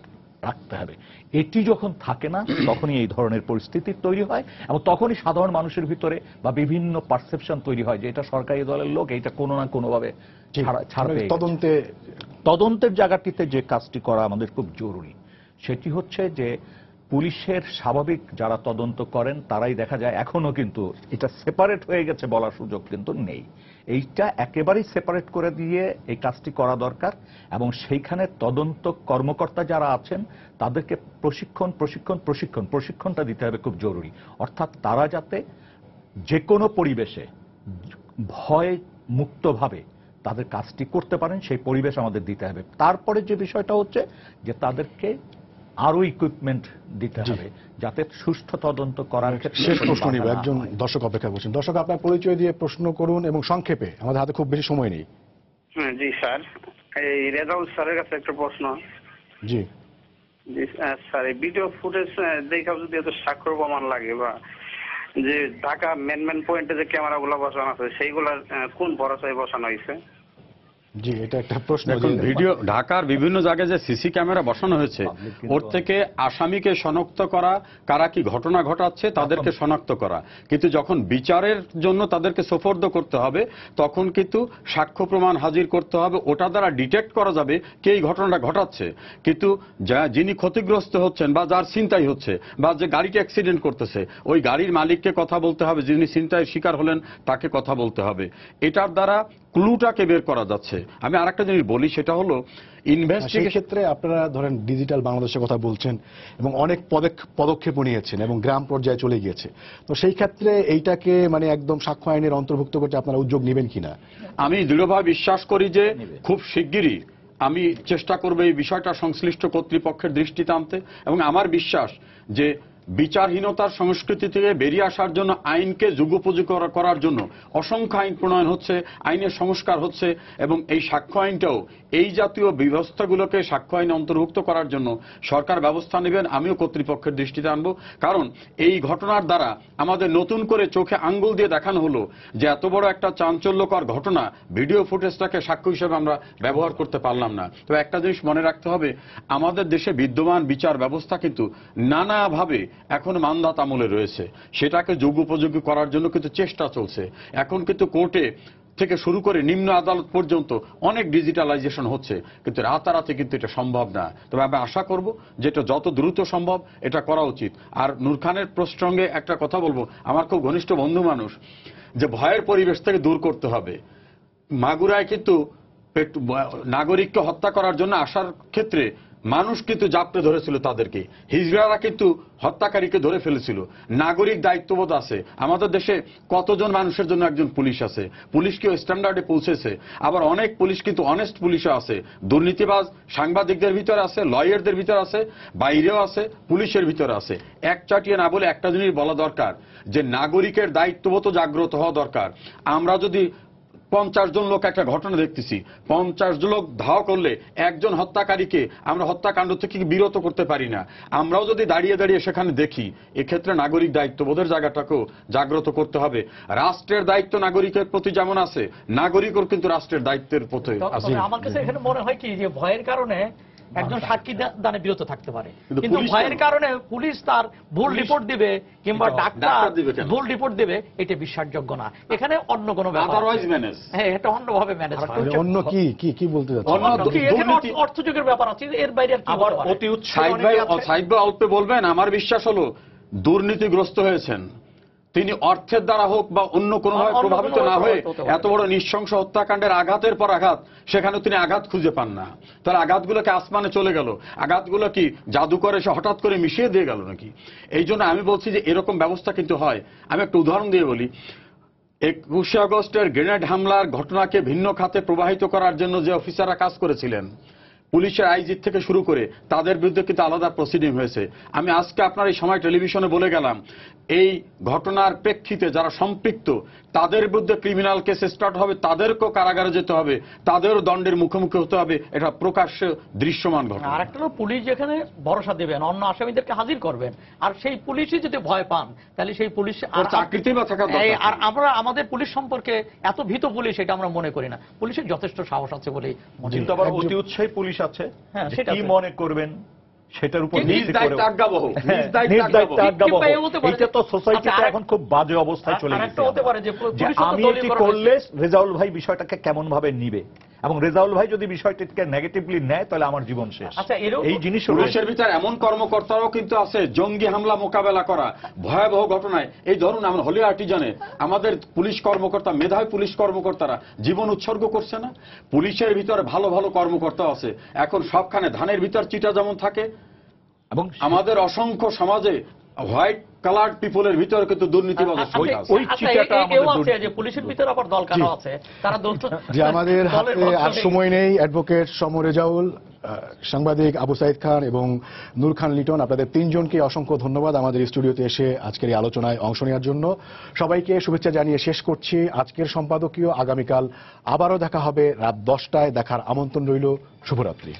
রাখতে হবে। এটি যখন থাকে না তখনই এই ধরনের পরিস্থিতি তৈরি হয়, এবং তখনই সাধারণ মানুষের ভিতরে বা বিভিন্ন পারসেপশন তৈরি হয় যে এটা সরকারি দলের লোক, এটা কোনো না কোনোভাবে ছাড় পেয়ে গেছে। তদন্তের জায়গাটিতে যে কাজটি করা আমাদের খুব জরুরি সেটি হচ্ছে যে পুলিশের স্বাভাবিক যারা তদন্ত করেন তারাই দেখা যায় এখনো কিন্তু এটা সেপারেট হয়ে গেছে বলার সুযোগ কিন্তু নেই। এইটা একেবারেই সেপারেট করে দিয়ে এই কাজটি করা দরকার, এবং সেইখানে তদন্ত কর্মকর্তা যারা আছেন তাদেরকে প্রশিক্ষণটা দিতে হবে খুব জরুরি। অর্থাৎ তারা যাতে যে কোনো পরিবেশে ভয় মুক্তভাবে তাদের কাজটি করতে পারেন সেই পরিবেশ আমাদের দিতে হবে। তারপরে যে বিষয়টা হচ্ছে যে তাদেরকে আরো ইকুইপমেন্ট দিতে হবে যাতে সুষ্ঠু তদন্ত করার ক্ষেত্রে। শেষ প্রশ্ন নিব, একজন দর্শক অপেক্ষা করছেন। দর্শক আপনার পরিচয় দিয়ে প্রশ্ন করুন এবং সংক্ষেপে, আমাদের হাতে খুব বেশি সময় নেই। জি স্যার, এই রেজাউল স্যারের কাছে একটা প্রশ্ন। জি জি স্যার, এই ভিডিও ফুটেজ দেখে যদি এত স্বাক্ষর প্রমাণ লাগে, বা যে ঢাকা মেন পয়েন্টে যে ক্যামেরাগুলো বসানো আছে সেইগুলার কোন ভরসায় বসানো হয়েছে? জি, এটা একটা প্রশ্ন। এখন ভিডিও ঢাকার বিভিন্ন জায়গায় যে সিসি ক্যামেরা বসানো হয়েছে ওর থেকে আসামিকে শনাক্ত করা, কারা কি ঘটনা ঘটাচ্ছে তাদেরকে শনাক্ত করা, কিন্তু যখন বিচারের জন্য তাদেরকে সোপর্দ করতে হবে তখন কিন্তু সাক্ষ্য প্রমাণ হাজির করতে হবে, ওটা দ্বারা ডিটেক্ট করা যাবে কে এই ঘটনাটা ঘটাচ্ছে। কিন্তু যিনি ক্ষতিগ্রস্ত হচ্ছেন বা যার ছিনতাই হচ্ছে বা যে গাড়িটা অ্যাক্সিডেন্ট করতেছে ওই গাড়ির মালিককে কথা বলতে হবে, যিনি ছিনতাইয়ের শিকার হলেন তাকে কথা বলতে হবে। এটার দ্বারা ক্লুটাকে বের করা যাচ্ছে। আমি আরেকটা জিনিস বলি, সেটা হলো ইনভেস্টিগেশন ক্ষেত্রে আপনারা ধরেন ডিজিটাল বাংলাদেশের কথা বলছেন এবং অনেক পদক্ষেপ নিয়েছেন এবং গ্রাম পর্যায়ে চলে গিয়েছে, তো সেই ক্ষেত্রে এইটাকে মানে একদম সাক্ষ্য আইনের অন্তর্ভুক্ত করতে আপনারা উদ্যোগ নেবেন কিনা? আমি দৃঢ়ভাবে বিশ্বাস করি যে খুব শিগগিরই আমি চেষ্টা করব এই বিষয়টা সংশ্লিষ্ট কর্তৃপক্ষের দৃষ্টিতে আনতে, এবং আমার বিশ্বাস যে বিচারহীনতার সংস্কৃতি থেকে বেরিয়ে আসার জন্য আইনকে যুগোপযোগী করার জন্য অসংখ্য আইন প্রণয়ন হচ্ছে, আইনের সংস্কার হচ্ছে, এবং এই সাক্ষ্য আইনটাও এই জাতীয় ব্যবস্থাগুলোকে সাক্ষ্য আইনে অন্তর্ভুক্ত করার জন্য সরকার ব্যবস্থা নেবেন, আমিও কর্তৃপক্ষের দৃষ্টিতে আনবো। কারণ এই ঘটনার দ্বারা আমাদের নতুন করে চোখে আঙ্গুল দিয়ে দেখানো হলো যে এত বড় একটা চাঞ্চল্যকর ঘটনা ভিডিও ফুটেজটাকে সাক্ষ্য হিসেবে আমরা ব্যবহার করতে পারলাম না। তো একটা জিনিস মনে রাখতে হবে, আমাদের দেশে বিদ্যমান বিচার ব্যবস্থা কিন্তু নানাভাবে এখন মানধাত আমলে রয়েছে, সেটাকে যুগোপযোগী করার জন্য কিন্তু চেষ্টা চলছে। এখন কিন্তু কোর্টে থেকে শুরু করে নিম্ন আদালত পর্যন্ত অনেক ডিজিটালাইজেশন হচ্ছে, কিন্তু রাতারাতি কিন্তু এটা সম্ভব না। তবে আমি আশা করব যেটা যত দ্রুত সম্ভব এটা করা উচিত। আর নূর খানের প্রসঙ্গে একটা কথা বলবো, আমার খুব ঘনিষ্ঠ বন্ধু মানুষ, যে ভয়ের পরিবেশ থেকে দূর করতে হবে। মাগুরায় কিন্তু নাগরিককে হত্যা করার জন্য আসার ক্ষেত্রে মানুষ কিন্তু জাপটে ধরেছিল তাদেরকে, হিজড়ারা কিন্তু হত্যাকারীকে ধরে ফেলেছিল। নাগরিক দায়িত্ববোধ আছে। আমাদের দেশে কতজন মানুষের জন্য একজন পুলিশ আছে, পুলিশ কি স্ট্যান্ডার্ডে পৌঁছেছে? আবার অনেক পুলিশ কিন্তু অনেস্ট পুলিশও আছে, দুর্নীতিবাজ সাংবাদিকদের ভিতরে আছে, লয়ারদের ভিতরে আছে, বাইরেও আছে, পুলিশের ভিতরে আছে। এক চাটিয়ে না বলে একটা জিনিস বলা দরকার, যে নাগরিকের দায়িত্ববোধ জাগ্রত হওয়া দরকার। আমরা যদি 50 জন লোক একটা ঘটনা দেখতেছি, 50 লোক ধাওয়া করলে একজন হত্যাকারীকে আমরা হত্যাকাণ্ড থেকে বিরত করতে পারি না। আমরাও যদি দাঁড়িয়ে দাঁড়িয়ে সেখানে দেখি, এক্ষেত্রে নাগরিক দায়িত্ববোধের জায়গাটাকেও জাগ্রত করতে হবে। রাষ্ট্রের দায়িত্ব নাগরিকের প্রতি যেমন আছে, নাগরিকও কিন্তু রাষ্ট্রের দায়িত্বের প্রতি আছে। আমার কাছে এখানে মনে হয় কি, যে ভয়ের কারণে একজন সাক্ষী দানে বিরত থাকতে পারে, কিন্তু কিন্তু পুলিশ ভয়ের কেন? কারণে পুলিশ তার ভুল রিপোর্ট দিবে কিংবা ডাক্তার ডাক্তার দিবে কেন? ভুল রিপোর্ট দেবে, এটা বিশ্বাসযোগ্য না। এখানে অন্য কোনো ব্যাপার আদারওয়াইজ আছে। ম্যানেজ। হ্যাঁ, এটা অন্যভাবে ম্যানেজ হয়। মানে অন্য কি কি কি বলতে যাচ্ছে? অন্য এখানে দুর্নীতি। অর্থযোগের ব্যাপার আছে, এর বাইরে আর কি আবার হতে পারে? অতি উৎসাহী সাইদ ভাই, অনেকে আছে। সাইদ ভাই অল্পে বলবেন, আমার বিশ্বাস হলো দুর্নীতিগ্রস্ত হয়েছেন তিনি, অর্থের দ্বারা হোক বা অন্য কোনোভাবে অন্য প্রভাবিত কোনোভাবে না হয়ে প্রভাবিত হতে পারে। এত বড় নৃশংস হত্যাকাণ্ডের আঘাতের পর আঘাত, সেখানে তিনি আঘাত খুঁজে পান না। তাহলে আঘাতগুলোকে আসমানে চলে গেল, আঘাতগুলো কি জাদু করে সে হঠাৎ করে মিশিয়ে দিয়ে গেল নাকি? এই জন্য আমি বলছি যে এরকম ব্যবস্থা কিন্তু হয়। আমি একটা উদাহরণ দিয়ে বলি, 21শে আগস্টের গ্রেনেড হামলার ঘটনাকে ভিন্ন খাতে প্রবাহিত করার জন্য যে অফিসাররা কাজ করেছিলেন, পুলিশের আইজি থেকে শুরু করে, তাদের বিরুদ্ধে কিন্তু আলাদা প্রসিডিং হয়েছে। আমি আজকে আপনার এই সময় টেলিভিশনে বলে গেলাম, এই ঘটনার প্রেক্ষিতে যারা সম্পৃক্ত তাদের বিরুদ্ধে ক্রিমিনাল কেস স্টার্ট হবে, তাদেরকেও কারাগারে যেতে হবে, তাদেরও দণ্ডের মুখোমুখি হতে হবে। এটা প্রকাশ্যে দৃশ্যমান ঘটনা। আর একটা হলো, পুলিশ যেখানে ভরসা দেবেন, অন্য আসামিদেরকে হাজির করবেন, আর সেই পুলিশই যদি ভয় পান, তাহলে সেই পুলিশ চাকরিতেই বা থাকার দরকার কি? আর আমরা আমাদের পুলিশ সম্পর্কে এত ভীত পুলিশ এটা আমরা মনে করি না। পুলিশের যথেষ্ট সাহস আছে বলেই মনে কিন্তু করি। আবার অতি উৎসাহী পুলিশ আছে, হ্যাঁ, যে সেটা কি আছে। মনে করবেন সেটার উপর নিজ ভিত্তি করে দায়িত্বে আজ্ঞাবহ, হ্যাঁ, নিজ দায়িত্বে নিজ দায়িত্বে আজ্ঞাবহ। আজ্ঞাবহ। কিংবা এও হতে পারে এইটা তো যে- সোসাইটিতে আচ্ছা, এখন খুব বাজে অবস্থায় চলে আরেকটা গেছে। হতে পারে যে যে পুলিশও তো আমি দলীয় এটি করা করলে হয়েছে। রেজাউল ভাই বিষয়টাকে কেমন ভাবে নিবে, এবং রেজাউল ভাই যদি বিষয়টিকে নেগেটিভলি নেয় তাহলে আমার জীবন শেষ। আচ্ছা, এরও এই জিনিস পুলিশের ভিতরে এমন কর্মকর্তারাও কিন্তু আছে জঙ্গি হামলা মোকাবেলা করা ভয়াবহ ঘটনায়। এই ধরুন আমরা হলি আর্টিজানে আমাদের পুলিশ কর্মকর্তা, মেধাবী পুলিশ কর্মকর্তারা জীবন উৎসর্গ করছে না? পুলিশের ভিতরে ভালো ভালো কর্মকর্তা আছে। এখন সবখানে ধানের ভিতর চিটা যেমন থাকে, এবং আমাদের অসংখ্য সমাজে হোয়াইট কালার্ড পিপলের ভিতরে কিন্তু দুর্নীতিবাদের আচ্ছা, সংখ্যা আছে। ওই চিটাটা এও আমাদের আছে যে পুলিশের ভিতরে আবার দল কাটা আছে, তারা যে আমাদের দলের হাতে পক্ষে আর সময় নেই। অ্যাডভোকেট সমর রেজাউল, সাংবাদিক আবু সাইদ খান এবং নূর খান লিটন, আপনাদের তিনজনকে অসংখ্য ধন্যবাদ আমাদের স্টুডিওতে এসে আজকের এই আলোচনায় অংশ নেওয়ার জন্য। সবাইকে শুভেচ্ছা জানিয়ে শেষ করছি আজকের সম্পাদকীয়। আগামীকাল আবারও দেখা হবে রাত 10টায়, দেখার আমন্ত্রণ রইল। শুভরাত্রি।